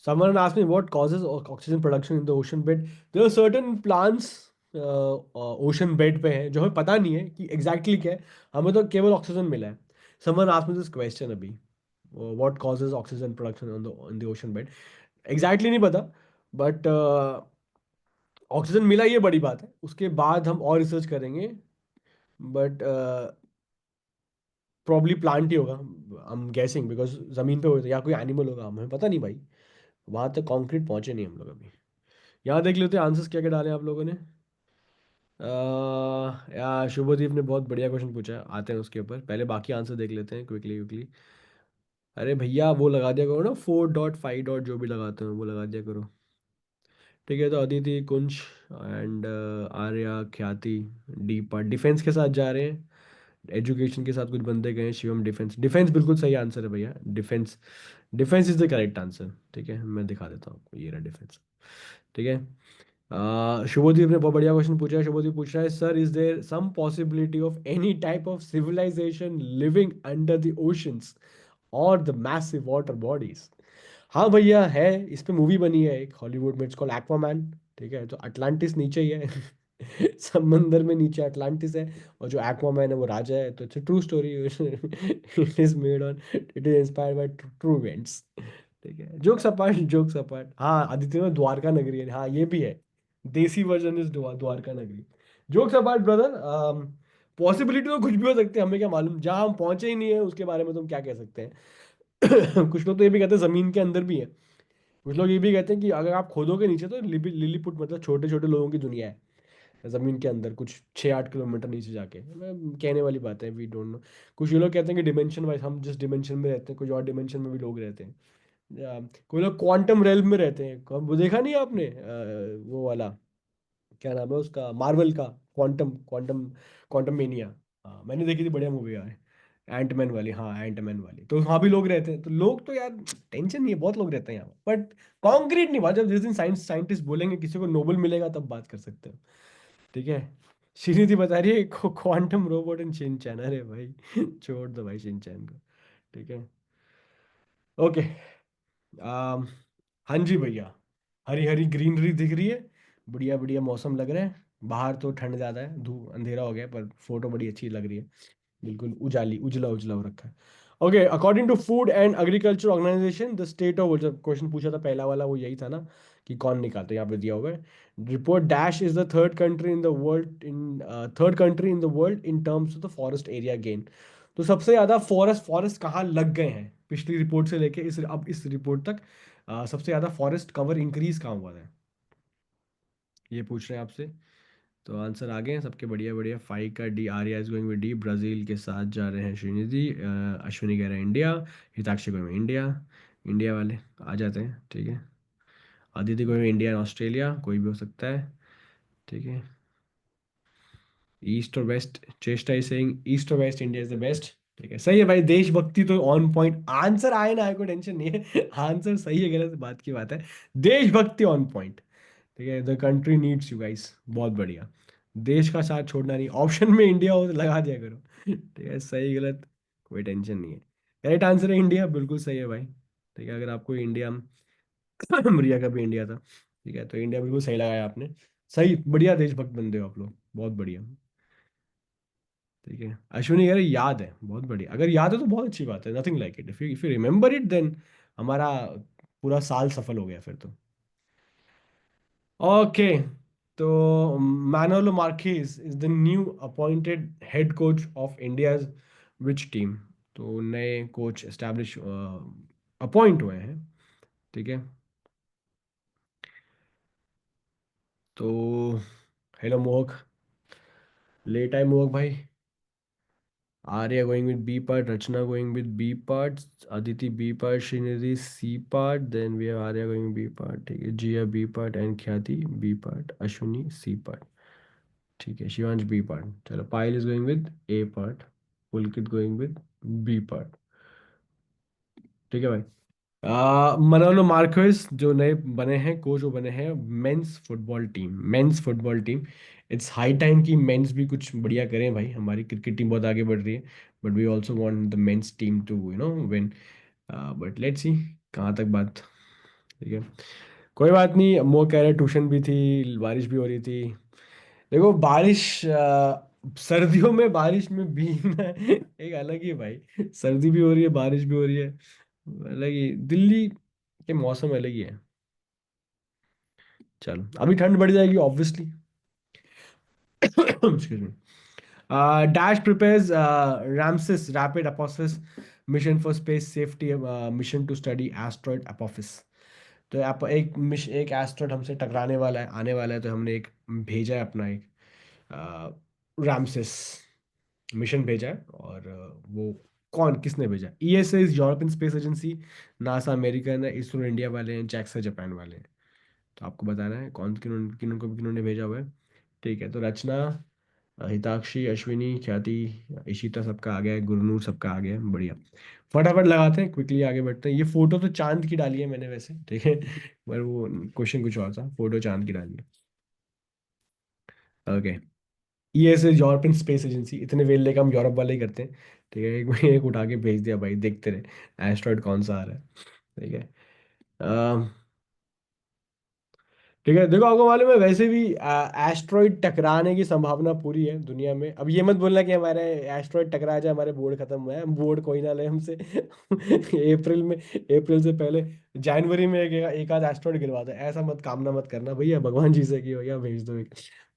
Someone asked me what causes oxygen production in the ocean bed. There are certain plants ocean bed पे हैं जो हमें पता नहीं है कि एग्जैक्टली क्या है, हमें तो केवल ऑक्सीजन मिला है। Someone asked me this question अभी, what causes oxygen production on the in the ocean bed. Exactly नहीं पता, बट ऑक्सीजन मिला ये बड़ी बात है, उसके बाद हम और रिसर्च करेंगे। बट प्रॉब्ली प्लांट ही होगा, आई एम गेसिंग, बिकॉज ज़मीन पे होता है, या कोई एनिमल होगा, हमें पता नहीं भाई। वहां तक कॉन्क्रीट पहुंचे नहीं हम लोग अभी। यहाँ देख लेते हैं आंसर्स क्या क्या डाले आप लोगों ने। यार शुभदीप ने बहुत बढ़िया क्वेश्चन पूछा है, आते हैं उसके ऊपर, पहले बाकी आंसर देख लेते हैं क्विकली क्विकली। अरे भैया वो लगा दिया करो ना, 4.5 जो भी लगाते हो वो लगा दिया करो। ठीक है, तो अदिति, कुंज एंड आर्या, ख्याति, डी पार्ट डिफेंस के साथ जा रहे हैं। एजुकेशन के साथ कुछ बंदे गए हैं। शिवम डिफेंस, डिफेंस बिल्कुल सही आंसर है भैया, defence. Defence is the correct answer. ठीक है, मैं दिखा देता हूँ आपको, ये रहा डिफेंस। ठीक है। शुभदीप ने बहुत बढ़िया क्वेश्चन पूछा है। शुभदीप पूछ रहा है, sir is there some possibility of any type of civilisation living under the oceans और द मैसिव वाटर बॉडीज? हाँ भैया है, इस पे मूवी बनी है एक हॉलीवुड में, इट्स कॉल्ड एक्वामैन। ठीक है, तो अटलांटिस नीचे ही है। समंदर में नीचे अटलांटिस है, और जो एक्वामैन है वो राजा है। तो it's true story. It is made on, it is inspired by true events. ठीक है, जोक्स अपार्ट, जोक्स अपार्ट। हाँ आदित्य में द्वारका नगरी है, हाँ ये भी है। देसी वर्जन इज द्वारका नगरी। जोक्स अपार्ट ब्रदर, पॉसिबिलिटी तो कुछ भी हो सकती है, हमें क्या मालूम, जहाँ हम पहुंचे ही नहीं है उसके बारे में तुम क्या कह सकते हैं। कुछ लोग तो ये भी कहते हैं जमीन के अंदर भी है। कुछ लोग ये भी कहते हैं कि अगर आप खोदोगे नीचे तो लिलीपुट, मतलब छोटे छोटे लोगों की दुनिया है जमीन के अंदर, कुछ 6-8 किलोमीटर नीचे जाके। कहने वाली बात है, वी डोंट नो। कुछ ये लोग कहते हैं कि डिमेंशन वाइज हम जिस डिमेंशन में रहते हैं, कुछ और डिमेंशन में भी लोग रहते हैं। कोई लोग क्वांटम रेल्म में रहते हैं। वो देखा नहीं आपने वो वाला, क्या नाम है उसका, मार्वल का, क्वांटम क्वांटम क्वांटम मेनिया। हाँ मैंने देखी थी, बढ़िया मूवी है। एंटमैन वाली, हाँ एंटमैन वाली, तो वहाँ भी लोग रहते हैं। तो लोग तो यार टेंशन नहीं है, बहुत लोग रहते हैं यहाँ, बट कॉन्क्रीट नहीं बात। जब जिस दिन साइंटिस्ट बोलेंगे किसी को नोबेल मिलेगा तब बात कर सकते हो। ठीक है। श्रीनिधि बता रही है क्वांटम रोबोट इन शिनचैन, अरे भाई छोड़ दो भाई शिनचैन को। ठीक है, ओके। आम, हाँ जी भैया, हरी हरी ग्रीनरी दिख रही है, बढ़िया बढ़िया मौसम लग रहा है। बाहर तो ठंड ज़्यादा है, धूप अंधेरा हो गया, पर फोटो बड़ी अच्छी लग रही है। बिल्कुल उजाली उजला उजला हो रखा है। Okay, according to food and agriculture organisation the state of, जब क्वेश्चन पूछा था पहला वाला वो यही था ना, कि कौन निकालते, यहाँ पे दिया हुआ है। Report dash is the third country in the world in terms of the forest area gain. तो सबसे ज्यादा फॉरेस्ट फॉरेस्ट कहाँ लग गए हैं पिछली रिपोर्ट से लेके इस रिपोर्ट तक, सबसे ज्यादा फॉरेस्ट कवर इंक्रीज कहाँ हुआ है, ये पूछ रहे हैं आपसे। तो आंसर आ गए हैं सबके, बढ़िया बढ़िया। 5 का D, Arya is going with D, Brazil के साथ जा रहे हैं श्रीनिधि। अश्विनी कह रहे हैं इंडिया, हिताक्षी गोइंग में इंडिया। इंडिया वाले आ जाते हैं, ठीक है। आदित्य गोइंग में इंडिया एंड ऑस्ट्रेलिया, कोई भी हो सकता है। ठीक है, ईस्ट और वेस्ट, चेष्टा इज सेइंग ईस्ट और waste India is the best. ठीक है, सही है भाई, देशभक्ति तो ऑन पॉइंट, आंसर आए ना आए कोई टेंशन नहीं है। आंसर सही है गलत बात की बात है, देशभक्ति ऑन पॉइंट। ठीक है, the country needs you guys, बहुत बढ़िया। देश का साथ छोड़ना नहीं, ऑप्शन में इंडिया हो तो लगा दिया करो। ठीक है, सही गलत कोई टेंशन नहीं है। करेक्ट आंसर है इंडिया, बिल्कुल सही है भाई। ठीक है, अगर आपको इंडिया रिया का भी इंडिया था। ठीक है, तो इंडिया बिल्कुल सही लगाया आपने। सही, बढ़िया देशभक्त बंदे हो आप लोग, बहुत बढ़िया। ठीक है, अश्विनी कह रहे याद है, बहुत बढ़िया, अगर याद है तो बहुत अच्छी बात है, nothing like it, if you remember it then हमारा पूरा साल सफल हो गया फिर तो। ओके, तो manual Marquez is the new appointed head coach of India's which team. तो नए कोच एस्टैब्लिश अपॉइंट हुए हैं। ठीक है, तो हेलो मोहक, लेट आए मोहक भाई। Arya going with B part, Rachna going with B part, Aditi B part, Srinidhi C part, then we have Arya going B part, ठीक है, Jia B part and Khyati B part, Ashwini C part, ठीक है, Shivansh B part, चलो पायल is going with A part, Pulkit going with B part। ठीक है भाई, Marano Marquez जो नए बने हैं कोच, वो बने हैं mains football team. It's high time कि मेंस भी कुछ बढ़िया करें भाई, हमारी क्रिकेट टीम बहुत आगे बढ़ रही है, but we also want the men's team to win. But let's see कहाँ तक बात। ठीक है, कोई बात नहीं, मो कह रहे ट्यूशन भी थी, बारिश भी हो रही थी। देखो बारिश, सर्दियों में बारिश में भीगना एक अलग ही है भाई, सर्दी भी हो रही है, बारिश भी हो रही है, अलग ही, दिल्ली के मौसम अलग ही है। चलो अभी ठंड बढ़ जाएगी obviously. Excuse me. Dash prepares Ramses Rapid Apophis mission for space safety mission to study asteroid Apophis। तो आप एक एस्ट्रॉइड हमसे टकराने वाला है, आने वाला है, तो हमने एक भेजा है अपना एक रामसेस मिशन भेजा है, और वो कौन किसने भेजा, ESA is European space agency, NASA American है, इसरो इंडिया वाले हैं, जैक्सा जापान वाले हैं। तो आपको बताना है कौन किन्होंने भेजा हुआ है। ठीक है, तो रचना, हिताक्षी, अश्विनी, ख्याति, इशिता सबका आ गया है, गुरनूर सबका आ गया है, बढ़िया। फटाफट लगाते हैं, क्विकली आगे बढ़ते हैं। ये फोटो तो चांद की डाली है मैंने वैसे, ठीक है, पर वो क्वेश्चन कुछ और था, फोटो चांद की डाली है। Okay, ESA European space agency, इतने वेले काम यूरोप वाले ही करते हैं। ठीक है, एक उठा के भेज दिया भाई, देखते रहे एस्ट्रॉइड कौन सा आ रहा है। ठीक है, ठीक है, देखो आपको मालूम है वैसे भी एस्ट्रॉइड टकराने की संभावना पूरी है दुनिया में। अब ये मत बोलना कि हमारे एस्ट्रॉइड टकरा जाए हमारे बोर्ड खत्म हुआ है, बोर्ड कोई ना ले हमसे। अप्रैल से पहले जनवरी में एक आध एस्ट्रॉइड गिरवा दे, ऐसा मत, कामना मत करना भैया, भगवान जी से कि भैया भेज दो एक।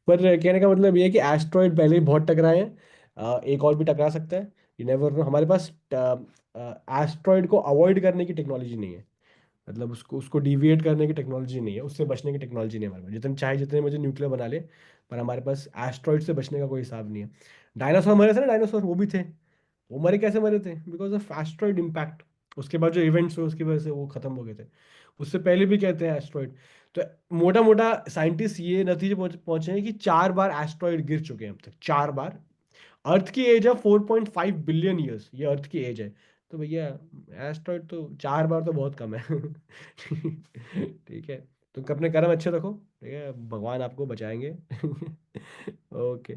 पर कहने का मतलब ये है कि एस्ट्रॉइड पहले ही बहुत टकराए हैं, एक और भी टकरा सकता है, यू नेवर नो। हमारे पास एस्ट्रॉइड को अवॉइड करने की टेक्नोलॉजी नहीं है, मतलब उसको उसको डिविएट करने की टेक्नोलॉजी नहीं है, उससे बचने की टेक्नोलॉजी नहीं है हमारे पास, जितने चाहे जितने मुझे न्यूक्लियर बना ले, पर हमारे पास एस्ट्रॉइड से बचने का कोई हिसाब नहीं है। डायनासोर मरे थे ना, डायनासोर वो भी थे, वो मरे कैसे मरे थे, बिकॉज ऑफ एस्ट्रॉइड इम्पैक्ट। उसके बाद जो इवेंट्स हुए उसकी वजह से वो खत्म हो गए थे, उससे पहले भी कहते हैं एस्ट्रॉइड। तो मोटा मोटा साइंटिस्ट ये नतीजे पहुंचे हैं कि 4 बार एस्ट्रॉइड गिर चुके हैं अब तक, 4 बार। अर्थ की एज है 4.5 बिलियन ईयर्स, ये अर्थ की एज है। तो भैया एस्ट्रॉइड तो 4 बार तो बहुत कम है। ठीक है, तुम अपने कर्म अच्छे रखो, ठीक है, भगवान आपको बचाएंगे। ओके,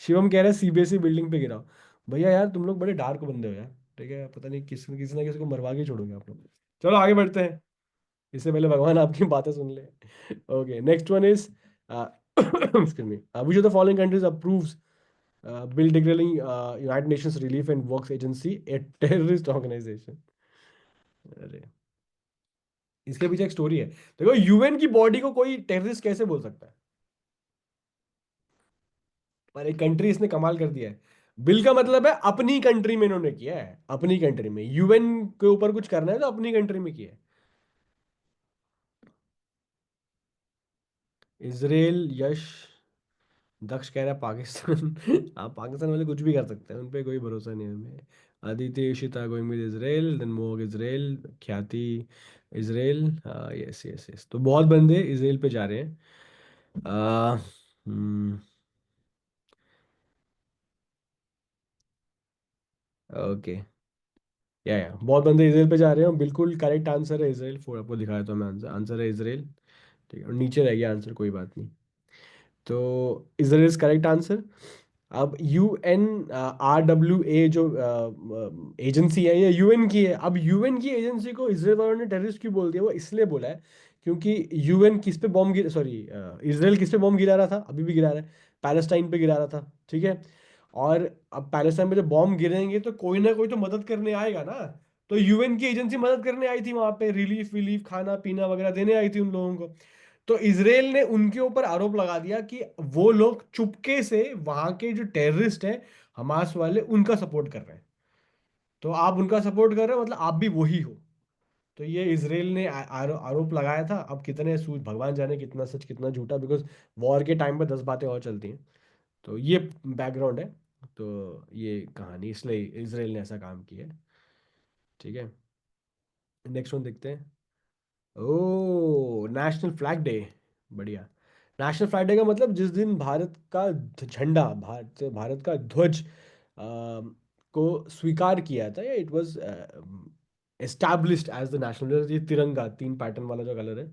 शिवम कह रहे हैं सीबीएसई बिल्डिंग पे गिरा। भैया यार तुम लोग बड़े डार्क बंदे हो यार, ठीक है, पता नहीं किसी ना किसी को मरवा के ही छोड़ोगे आप लोग। चलो आगे बढ़ते हैं, इससे पहले भगवान आपकी बातें सुन ले। Okay, next one is excuse me, which of the following countries approves Bill declaring United Nations Relief and Works Agency a terrorist organization। अरे, इसके पीछे एक स्टोरी है। देखो यूएन की बॉडी को कोई टेररिस्ट कैसे बोल सकता है, पर एक कंट्री इसने कमाल कर दिया है। बिल का मतलब है अपनी कंट्री में इन्होंने किया है, अपनी कंट्री में, यूएन के ऊपर कुछ करना है तो अपनी कंट्री में किया है। इसराइल यश, दक्ष कह रहा है पाकिस्तान। आप पाकिस्तान वाले कुछ भी कर सकते हैं, उन पे कोई भरोसा नहीं है हमें। Aditya Ishita going with Israel, then Mog Israel, Khyati Israel, yes yes yes, तो बहुत बंदे इजराइल पे जा रहे हैं। हम्म। ओके। या बहुत बंदे इसराइल पे जा रहे हैं, बिल्कुल करेक्ट आंसर है इसराइल। फोर आपको दिखाया था मैं, आंसर आंसर है इसराइल। ठीक है, और नीचे रह गया आंसर, कोई बात नहीं। तो इसराइल इज करेक्ट आंसर। अब UN RWA जो एजेंसी है, ये यूएन की है। अब यूएन की एजेंसी को इसराइल वालों ने टेररिस्ट क्यों बोल दिया, वो इसलिए बोला है क्योंकि यूएन किस पे बॉम्ब गिर सॉरी इसराइल किस पे बॉम्ब गिरा रहा था, अभी भी गिरा रहा है, पैलेस्टाइन पे गिरा रहा था। ठीक है। और अब पैलेस्टाइन पे जब बॉम्ब गिरेंगे तो कोई ना कोई तो मदद करने आएगा ना। तो यूएन की एजेंसी मदद करने आई थी वहां पे, रिलीफ विलीफ खाना पीना वगैरह देने आई थी उन लोगों को। तो इसराइल ने उनके ऊपर आरोप लगा दिया कि वो लोग चुपके से वहां के जो टेररिस्ट हैं, हमास वाले, उनका सपोर्ट कर रहे हैं। तो आप उनका सपोर्ट कर रहे हो, मतलब आप भी वही हो। तो ये इसराइल ने आरोप लगाया था। अब कितने सूझ भगवान जाने, कितना सच कितना झूठा, बिकॉज वॉर के टाइम पे 10 बातें और चलती हैं। तो ये बैकग्राउंड है। तो ये कहानी, इसलिए इसराइल ने ऐसा काम किया है। ठीक है। नेक्स्ट वन देखते हैं। ओ, नेशनल फ्लैग डे। बढ़िया। नेशनल फ्लैग डे का मतलब जिस दिन भारत का झंडा, भारत का ध्वज को स्वीकार किया था, या it was established as the national, ये तिरंगा 3 पैटर्न वाला जो कलर है,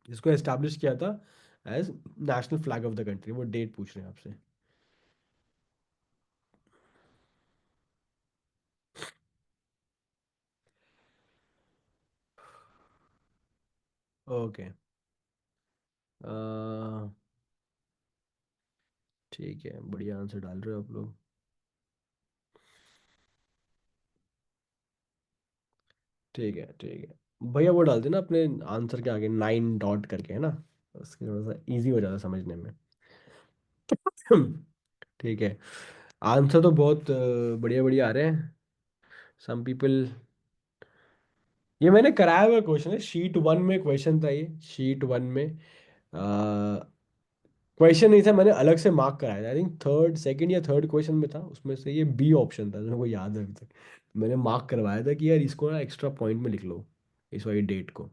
जिसको एस्टैब्लिश किया था as national flag of the country. वो डेट पूछ रहे हैं आपसे। ओके। ठीक है, बढ़िया आंसर डाल रहे हो आप लोग। ठीक है, ठीक है भैया, वो डाल देना अपने आंसर के आगे 9 डॉट करके, है ना। उसके थोड़ा सा इजी हो जाता समझने में। ठीक है। आंसर तो बहुत बढ़िया बढ़िया आ रहे हैं। Some people. ये मैंने कराया हुआ क्वेश्चन है, शीट 1 में क्वेश्चन था ये, शीट 1 में क्वेश्चन नहीं था, मैंने अलग से मार्क कराया था। आई थिंक थर्ड, सेकंड या थर्ड क्वेश्चन में था, उसमें से ये बी ऑप्शन था, मेरे को याद है अभी तक। मैंने मार्क करवाया था कि यार इसको ना एक्स्ट्रा पॉइंट में लिख लो, इस वाली डेट को।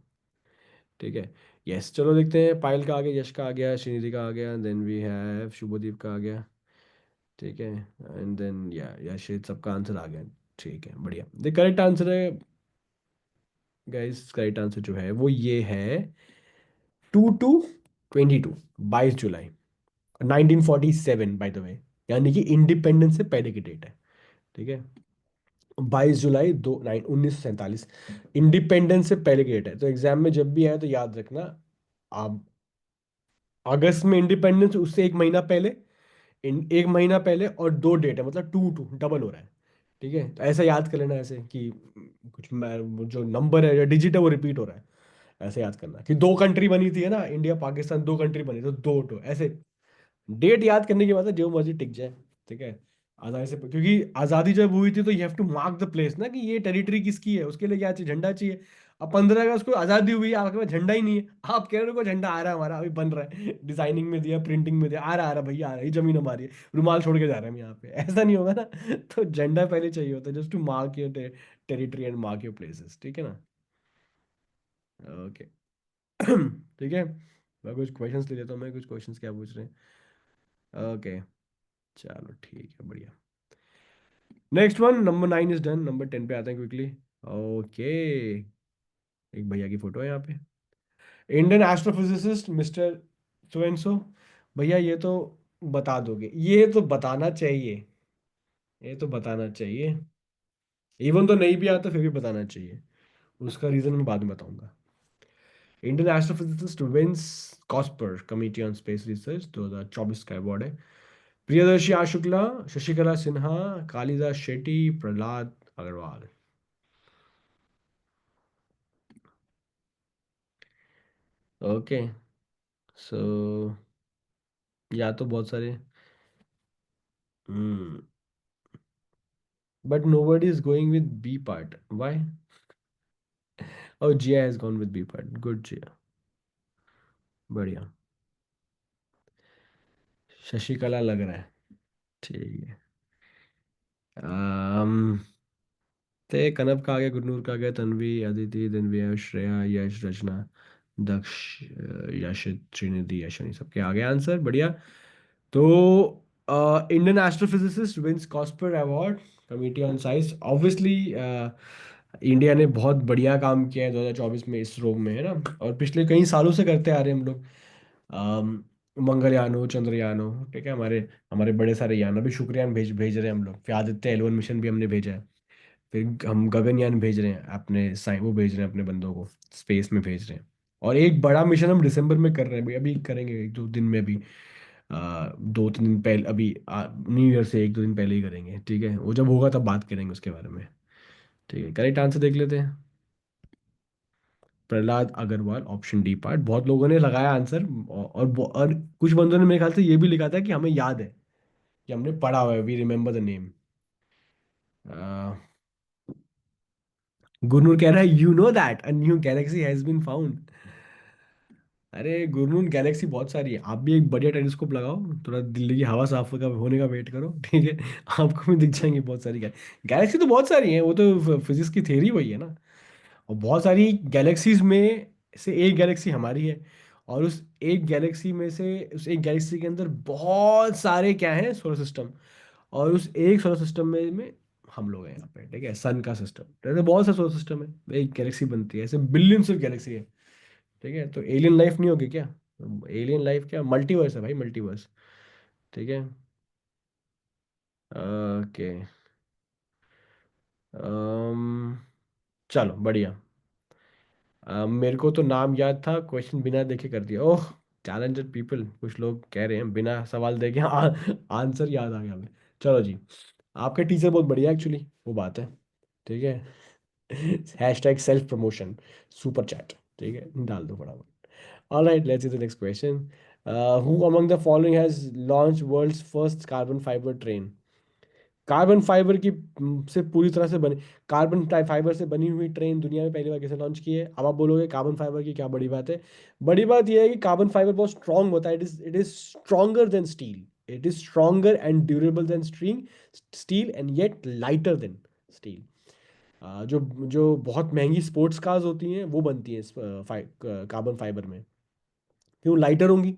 ठीक है। यस, चलो देखते हैं। पायल का आ गया, यश का आ गया, श्रीनिधि का आ गया, देन वी हैव शुभदीप का आ गया। ठीक है। एंड देन या यश, सबका आंसर आ गया। ठीक है, बढ़िया। द करेक्ट आंसर है गाइस, करेक्ट आंसर जो है वो ये है 2/2/22, 22 जुलाई 1947, बाय द वे। यानी कि इंडिपेंडेंस से पहले की डेट है। ठीक है। 22 जुलाई 1947 इंडिपेंडेंस से पहले की डेट है। तो एग्जाम में जब भी आए तो याद रखना, आप अगस्त में इंडिपेंडेंस, उससे एक महीना पहले, एक महीना पहले, और 2 डेट है, मतलब 2/2 डबल हो रहा है। ठीक है, तो ऐसा याद कर लेना, ऐसे कि वो जो नंबर है या डिजिट है वो रिपीट हो रहा है। ऐसे याद करना कि 2 कंट्री बनी थी, है ना, इंडिया पाकिस्तान 2 कंट्री बनी, तो दो ऐसे डेट याद करने के बाद जो मर्जी टिक जाए। ठीक है। आजादी से, क्योंकि आजादी जब हुई थी तो you have to mark the place ना, कि ये टेरिटरी किसकी है, उसके लिए क्या चाहिए, झंडा चाहिए। अब 15 अगस्त को आजादी हुई है, आपके पास झंडा ही नहीं है, आप कह रहे हो को झंडा आ रहा है हमारा, अभी बन रहा है, डिजाइनिंग में दिया, प्रिंटिंग में दिया, आ रहा भैया, आ रहा है, ये जमीन हमारी है, रुमाल छोड़ के जा रहे हैं हम यहाँ पे, ऐसा नहीं होगा ना। तो झंडा पहले चाहिए होता है, just to mark your territory and mark your places. ठीक है ना। ओके। ठीक है। मैं कुछ क्वेश्चंस ले लेता हूँ, मैं कुछ क्वेश्चंस क्या पूछ रहे हैं। ओके। चलो ठीक है, बढ़िया। Next one, number 9 is done, number 10 पे आते हैं क्विकली। ओके। एक भैया की फोटो है यहाँ पे, Indian astrophysicist mister so and so. भैया ये तो बता दोगे, ये तो बताना चाहिए, ये तो बताना चाहिए। इवन तो नहीं भी आता फिर भी बताना चाहिए। उसका रीजन मैं बाद में बताऊंगा। Indian astrophysicist wins COSPAR committee on space research 2024 का अवार्ड है। Priyadarshi R Shukla, Shashikala Sinha, Kalidas Shetty, Prahlad Agarwal. Okay. So या तो बहुत सारे, hmm, but nobody is going with B part. Why? Oh, Jia has gone with B part. Good, Jia. बढ़िया। शशिकला लग रहा है। ठीक है। um, ते कनव का आ गया, गुरनूर का आ गया, तन्वी, अदिति, दिनविया, श्रेया, यश, रचना। दक्ष, यश, श्रीनिधि, यशनी, सबके आगे आंसर बढ़िया। तो Indian astrophysicist wins COSPAR award, committee on science, obviously India ने बहुत बढ़िया काम किया है 2024 में इसरो में, है ना। और पिछले कई सालों से करते आ रहे हैं हम लोग। अम, मंगलयान हो, चंद्रयान हो, ठीक है, हमारे हमारे बड़े सारे यान, अभी शुक्रयान भेज भेज रहे हैं हम लोग, फिर आदित्य L1 मिशन भी हमने भेजा है। फिर हम गगनयान भेज रहे हैं अपने वो भेज रहे हैं अपने बंदों को, स्पेस में भेज रहे हैं। और एक बड़ा मिशन हम दिसंबर में कर रहे हैं, अभी करेंगे एक दो दिन में भी। 2-3 दिन पहले, अभी न्यू ईयर से एक दो दिन पहले ही करेंगे, ठीक है। वो जब होगा तब बात करेंगे उसके बारे में। ठीक है, करेक्ट आंसर देख लेते हैं। Prahlad Agarwal, option D part, बहुत लोगों ने लगाया आंसर। और कुछ बंदों ने मेरे ख्याल से ये भी लिखा था कि हमें याद है, कि हमने पढ़ा हुआ है, we remember the name. Gurnoor कह रहा है you know that a new galaxy has been found. अरे गुरनूर, गैलेक्सी बहुत सारी है, आप भी एक बढ़िया टेलीस्कोप लगाओ, थोड़ा दिल्ली की हवा साफ होने का वेट करो, ठीक है। आपको भी दिख जाएंगी बहुत सारी गैलेक्सी तो बहुत सारी हैं, वो तो फिजिक्स की थ्योरी वही है ना। और बहुत सारी गैलेक्सीज में से एक गैलेक्सी हमारी है। और उस एक गैलेक्सी में से, उस एक गैलेक्सी के अंदर बहुत सारे क्या हैं, सोलर सिस्टम। और उस एक सोलर सिस्टम में हम लोग हैं यहाँ पे, ठीक है, सन का सिस्टम, जैसे बहुत से सोलर सिस्टम है, एक गैलेक्सी बनती है, ऐसे बिलियंस ऑफ गैलेक्सी है। ठीक है, तो एलियन लाइफ नहीं होगी क्या? एलियन लाइफ क्या, मल्टीवर्स है भाई, मल्टीवर्स। ठीक है। ओके। चलो बढ़िया। मेरे को तो नाम याद था, क्वेश्चन बिना देखे कर दिया, ओह। टैलेंटेड पीपल, कुछ लोग कह रहे हैं बिना सवाल देखे आंसर याद आ गया हमें। चलो जी, आपके टीचर बहुत बढ़िया एक्चुअली, वो बात है। ठीक है। Hashtag self promotion, super chat, ठीक है, डाल दो फटाफट। All right, let's see the next question. Who among the following has launch world's first carbon fibre train? Carbon fibre की से पूरी तरह से बनी, फाइबर से बनी हुई ट्रेन दुनिया में पहली बार किसे लॉन्च की है? अब आप बोलोगे कार्बन फाइबर की क्या बड़ी बात है। बड़ी बात यह है कि कार्बन फाइबर बहुत स्ट्रांग होता है, it is stronger than steel. It is stronger and durable than steel and yet lighter than steel. जो जो बहुत महंगी स्पोर्ट्स कार्स होती हैं वो बनती हैं इस कार्बन फाइबर में, क्यों? लाइटर होंगी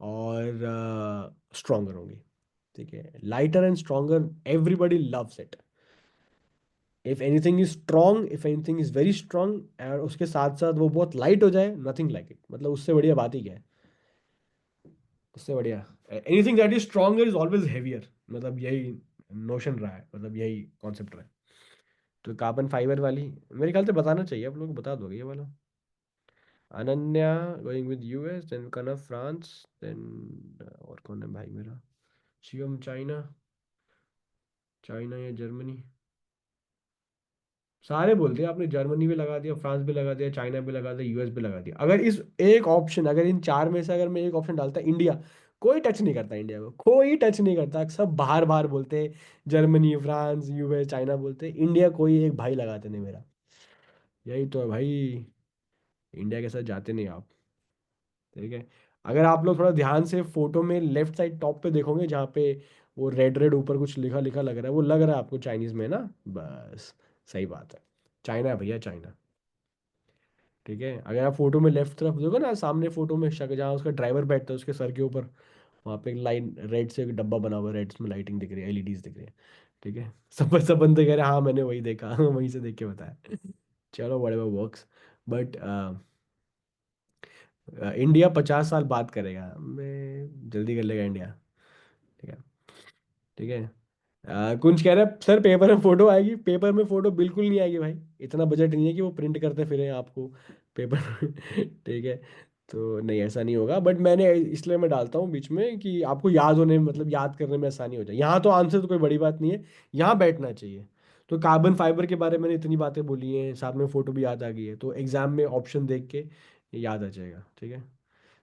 और स्ट्रॉन्गर होंगी। ठीक है, lighter and stronger, everybody loves it. If anything is strong, if anything is very strong और उसके साथ साथ वो बहुत लाइट हो जाए, नथिंग लाइक इट, मतलब उससे बढ़िया बात ही क्या है। उससे बढ़िया, anything that is stronger is always heavier, मतलब यही नोशन रहा है, मतलब यही कॉन्सेप्ट रहा है। तो कार्बन फाइबर वाली मेरे ख्याल से बताना चाहिए, आप लोग को बता दोगे ये वाला। Ananya going with US, then Kanav France, देन और कौन है भाई मेरा, शिवम चाइना। चाइना या जर्मनी, सारे बोल दिया आपने, जर्मनी भी लगा दिया, फ्रांस भी लगा दिया, चाइना भी लगा दिया, यूएस भी लगा दिया। अगर इस एक ऑप्शन, अगर इन चार में से अगर मैं एक ऑप्शन डालता इंडिया, कोई टच नहीं करता इंडिया को, कोई टच नहीं करता, सब बाहर बाहर बोलते हैं। जर्मनी, फ्रांस, यूएस, चाइना बोलते हैं, इंडिया कोई एक भाई लगाते नहीं मेरा। यही तो है भाई, इंडिया के साथ जाते नहीं आप। ठीक है। अगर आप लोग थोड़ा ध्यान से फोटो में लेफ्ट साइड टॉप पे देखोगे, जहाँ पे वो रेड रेड ऊपर कुछ लिखा लिखा लग रहा है, वो लग रहा है आपको चाइनीज में ना, बस सही बात है। चाइना है भैया, चाइना। ठीक है, अगर आप फोटो में लेफ्ट तरफ देखो ना, सामने फोटो में शक, जहाँ उसका ड्राइवर बैठता है उसके सर के ऊपर, वहाँ पे एक लाइन रेड से एक डब्बा बना हुआ है, रेड में लाइटिंग दिख रही है, एलईडीज दिख रही है। ठीक है, सब सब बंदे कह रहे हैं हाँ मैंने वही देखा, वहीं से देख के बताया। चलो व्हाटएवर वर्क्स। बट इंडिया 50 साल बात करेगा, मैं जल्दी कर लेगा इंडिया। ठीक है। ठीक है। कुंज कह रहा है सर पेपर में फोटो आएगी, पेपर में फोटो बिल्कुल नहीं आएगी भाई, इतना बजट नहीं है कि वो प्रिंट करते फिरे आपको पेपर। ठीक है। तो नहीं, ऐसा नहीं होगा, बट मैंने इसलिए मैं डालता हूँ बीच में कि आपको याद होने में, मतलब याद करने में आसानी हो जाए। यहाँ तो आंसर तो कोई बड़ी बात नहीं है, यहाँ बैठना चाहिए। तो कार्बन फाइबर के बारे में मैंने इतनी बातें बोली हैं, साथ में फोटो भी याद आ गई है, तो एग्जाम में ऑप्शन देख के याद आ जाएगा। ठीक है।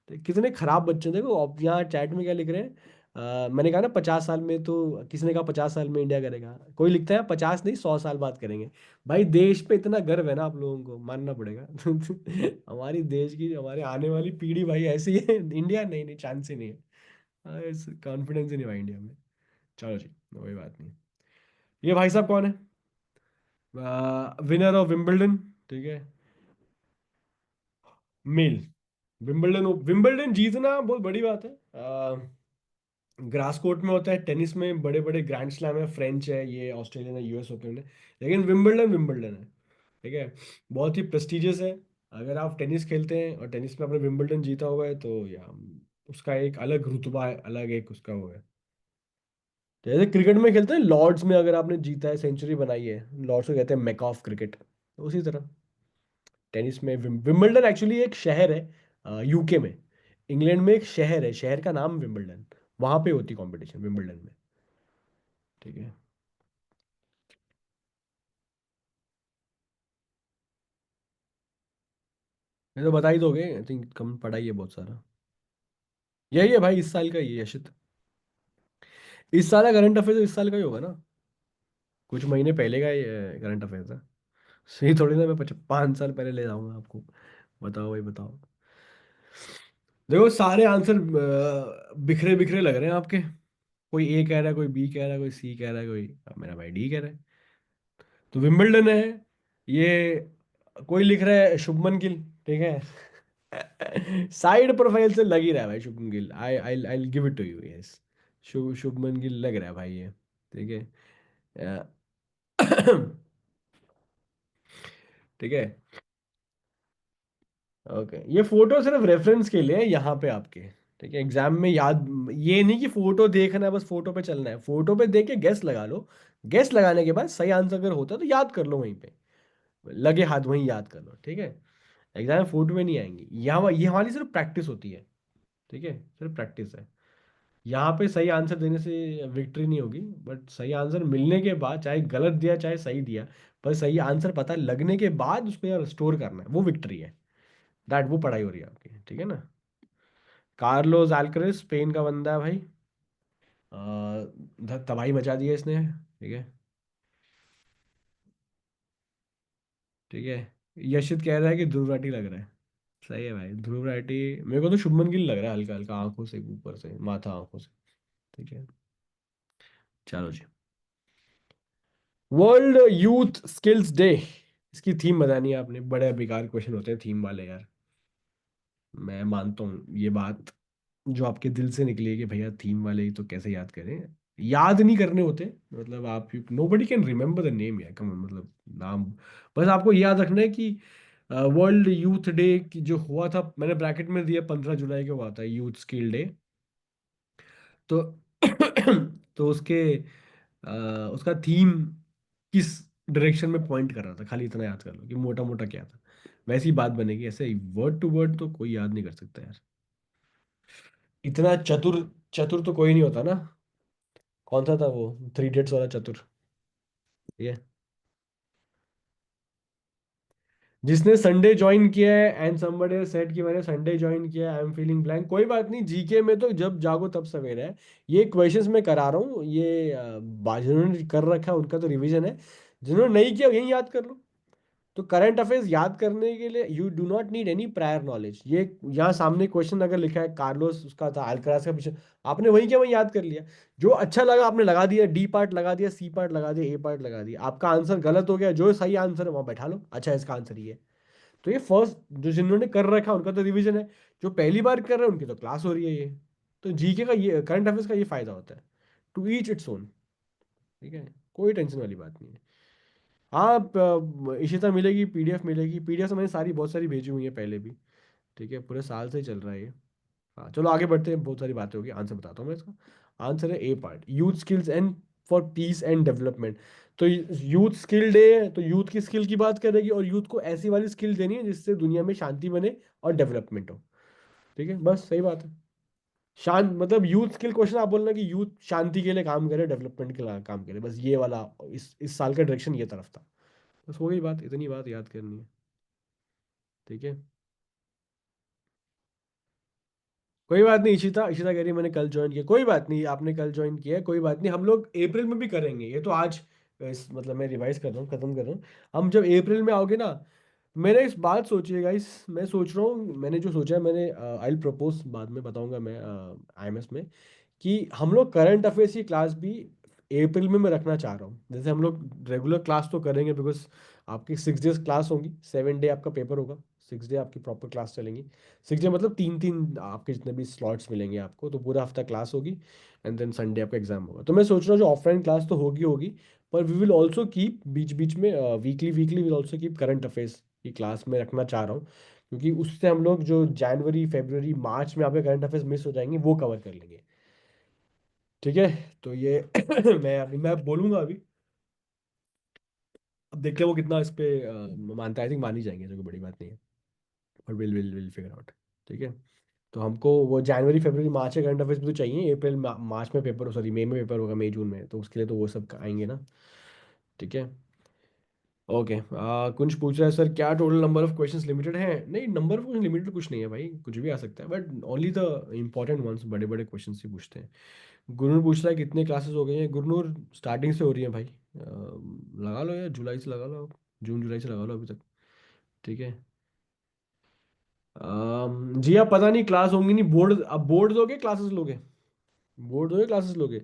तो कितने खराब बच्चे हैं, देखो आप यहाँ चैट में क्या लिख रहे हैं। मैंने कहा ना 50 साल में, तो किसी ने कहा 50 साल में इंडिया करेगा, कोई लिखता है 50 नहीं 100 साल बात करेंगे। भाई देश पे इतना गर्व है ना आप लोगों को, मानना पड़ेगा। हमारी देश की, हमारे आने वाली पीढ़ी भाई ऐसी है, इंडिया नहीं, नहीं चांस ही नहीं है, कॉन्फिडेंस ही नहीं भाई इंडिया में। चलो जी, कोई बात नहीं। ये भाई साहब कौन है? Winner of Wimbledon. ठीक है। मेल। विंबलडन, विंबलडन जीतना बहुत बड़ी बात है। ग्रास कोर्ट में होता है, टेनिस में बड़े बड़े ग्रैंड स्लैम है, फ्रेंच है, ये ऑस्ट्रेलियन है, यूएस ओपन है। लेकिन विंबलडन विंबलडन है, ठीक है, बहुत ही प्रेस्टिजियस है। अगर आप टेनिस खेलते हैं और टेनिस में आपने विंबलडन जीता हुआ है तो या उसका एक अलग रुतबा है, अलग एक उसका वो है। जैसे क्रिकेट में खेलते हैं लॉर्ड्स में, अगर आपने जीता है, सेंचुरी बनाई है, लॉर्ड्स को कहते हैं मेका ऑफ क्रिकेट, तो उसी तरह टेनिस में विंबलडन एक्चुअली एक शहर है यूके में। इंग्लैंड में एक शहर है, शहर का नाम विंबलडन, वहां पे होती कंपटीशन विंबलडन में, ठीक है। ये तो बता ही दोगे, आई थिंक कम पढ़ा ही है बहुत सारा। यही है भाई, इस साल का ही है यशित। इस साल का करंट अफेयर तो इस साल का ही होगा ना, कुछ महीने पहले का करंट अफेयर था। सही थोड़ी ना मैं 5 साल पहले ले जाऊंगा आपको। बताओ भाई बताओ। देखो सारे आंसर बिखरे बिखरे लग रहे हैं आपके। कोई ए कह रहा है, कोई बी कह रहा है, कोई सी कह रहा है, कोई मेरा भाई डी कह रहा है। तो विंबलडन है ये। कोई लिख रहा है शुभमन गिल, ठीक है। साइड प्रोफाइल से लग ही रहा है भाई Shubman Gill, I I I give it to you, yes. Shubman Gill लग रहा है भाई ये, ठीक है। अ, ठीक है। ओके, ये फोटो सिर्फ रेफरेंस के लिए है यहाँ पे आपके, ठीक है, एग्जाम में याद। ये नहीं कि फोटो देखना है बस, फोटो पे चलना है, फोटो पे देख के गेस लगा लो। गेस लगाने के बाद सही आंसर अगर होता है तो याद कर लो वहीं पे, लगे हाथ वहीं याद कर लो, ठीक है। एग्जाम में फोटो में नहीं आएंगी, यहाँ ये हमारी सिर्फ प्रैक्टिस होती है, ठीक है, सिर्फ प्रैक्टिस है। यहाँ पे सही आंसर देने से विक्ट्री नहीं होगी, बट सही आंसर मिलने के बाद, चाहे गलत दिया चाहे सही दिया, पर सही आंसर पता लगने के बाद उसको यार स्टोर करना है, वो विक्ट्री है। दैट वो पढ़ाई हो रही है आपकी, ठीक है ना। कार्लोस अल्caraz स्पेन का बंदा है भाई। तबाही मचा दी है इसने, ठीक है। ठीक है। यशित कह रहा है कि ध्रुव राठी लग रहा है। सही है भाई, ध्रुव राठी। मेरे को तो शुभमन गिल लग रहा है, हल्का हल्का आंखों से, ऊपर से माथा आंखों से, ठीक है। चलो जी। वर्ल्ड यूथ स्किल्स डे, इसकी थीम बतानी है आपने, बड़े बेकार क्वेश्चन होते हैं थीम वाले यार। मैं मानता हूँ ये बात, जो आपके दिल से निकली है कि भैया थीम वाले ही तो कैसे याद करें, याद नहीं करने होते। मतलब आप, nobody can remember the name यार, कम मतलब नाम। बस आपको ये याद रखना है कि वर्ल्ड यूथ डे जो हुआ था, मैंने ब्रैकेट में दिया 15 जुलाई को हुआ था यूथ स्किल डे। तो तो उसका थीम किस डायरेक्शन में पॉइंट कर रहा था, खाली इतना याद कर लो कि मोटा मोटा क्या था। वैसी बात बनेगी, ऐसे वर्ड टू वर्ड तो कोई याद नहीं कर सकता यार। इतना चतुर, चतुर तो कोई नहीं होता ना। कौन सा था वो, 3 इडियट्स वाला चतुर, ठीक है। जिसने संडे ज्वाइन किया है एंड समबडी सेड कि मैंने संडे ज्वाइन किया, आई एम फीलिंग ब्लैंक, कोई बात नहीं, जीके में तो जब जागो तब सवेरा है। ये क्वेश्चंस मैं करा रहा हूँ, ये जिन्होंने कर रखा है उनका तो रिवीजन है, जिन्होंने नहीं किया यही याद कर लो। तो करंट अफेयर्स याद करने के लिए you do not need any prior knowledge. ये यहाँ सामने क्वेश्चन अगर लिखा है कार्लोस उसका था अल्कराज का पीछे, आपने वही क्या वही याद कर लिया। जो अच्छा लगा आपने लगा दिया, डी पार्ट लगा दिया, सी पार्ट लगा दिया, ए पार्ट लगा दिया, आपका आंसर गलत हो गया, जो सही आंसर है वहां बैठा लो, अच्छा इसका आंसर ये है। तो ये फर्स्ट जो जिन्होंने कर रखा है उनका तो रिवीजन है, जो पहली बार कर रहे हैं उनकी तो क्लास हो रही है ये। तो जीके का ये करंट अफेयर्स का ये फायदा होता है, टू ईच इट्स ओन, ठीक है। कोई टेंशन वाली बात नहीं है। हाँ इशिता मिलेगी, पीडीएफ मिलेगी, पीडीएफ तो मैंने सारी बहुत सारी भेजी हुई है पहले भी, ठीक है, पूरे साल से ही चल रहा है ये। हाँ चलो आगे बढ़ते हैं, बहुत सारी बातें होगी, आंसर बताता हूँ मैं इसका। आंसर है A part, youth skills and for peace and development. तो यूथ स्किल डे है तो यूथ की स्किल की बात करेगी, और यूथ को ऐसी वाली स्किल देनी है जिससे दुनिया में शांति बने और डेवलपमेंट हो, ठीक है, बस सही बात है। शांत मतलब यूथ स्किल क्वेश्चन आप बोलना कि यूथ शांति के लिए काम करे, डेवलपमेंट के लिए काम करे, बस ये वाला इस साल का डायरेक्शन ये तरफ था। बस हो गई बात, इतनी बात याद करनी है, ठीक है। कोई बात नहीं, इशिता इशिता कह रही है मैंने कल ज्वाइन किया, कोई बात नहीं, आपने कल ज्वाइन किया है, कोई बात नहीं, हम लोग अप्रैल में भी करेंगे ये तो आज। मतलब मैं रिवाइज कर रहा हूँ, खत्म कर रहा हूँ। हम जब अप्रैल में आओगे ना, मैंने इस बात सोचिएगा, इस मैं सोच रहा हूँ, मैंने जो सोचा है, मैंने आई प्रपोज बाद में बताऊंगा मैं आईएमएस में, कि हम लोग करंट अफेयर्स की क्लास भी अप्रैल में मैं रखना चाह रहा हूँ। जैसे हम लोग रेगुलर क्लास तो करेंगे बिकॉज आपकी 6 डेज क्लास होंगी, 7 डे आपका पेपर होगा, 6 डे आपकी प्रॉपर क्लास चलेंगी। 6 डे मतलब 3 3 आपके जितने भी स्लॉट्स मिलेंगे आपको, तो पूरा हफ्ता क्लास होगी। एंड देन संडे आपका एग्जाम होगा। तो मैं सोच रहा हूँ जो ऑफलाइन क्लास तो होगी होगी, पर वी विल ऑल्सो कीप बीच बीच में weekly weekly will also keep current affairs की क्लास में रखना चाह रहा हूँ। क्योंकि उससे हम लोग जो जनवरी फरवरी मार्च में आपके करंट अफेयर्स मिस हो जाएंगे वो कवर कर लेंगे। ठीक है। तो ये मैं बोलूंगा अभी। अब देखते हैं वो कितना इस पे मानता है। आई थिंक मान ही जाएंगे, जो कोई बड़ी बात नहीं है। और विल फिगर आउट। ठीक है। तो हमको वो जनवरी फरवरी मार्च के करंट अफेयर्स भी तो चाहिए। अप्रैल मार्च में पेपर, सॉरी मई में पेपर होगा, मई जून में, तो उसके लिए तो वो सब आएंगे ना। ठीक है। ओके। कुछ पूछ रहा है सर, क्या total number of questions limited है? नहीं, नंबर ऑफ क्वेश्चन लिमिटेड कुछ नहीं है भाई, कुछ भी आ सकता है, but only the important ones, बड़े बड़े क्वेश्चन ही पूछते हैं। गुरनूर पूछ रहा है कितने क्लासेस हो गई हैं? गुरनूर स्टार्टिंग से हो रही है भाई। लगा लो यार, जुलाई से लगा लो आप, जून जुलाई से लगा लो अभी तक। ठीक है। जी आप पता नहीं, क्लास होंगी नहीं, बोर्ड, अब बोर्ड दोगे क्लासेस लोगे? बोर्ड दोगे क्लासेस लोगे?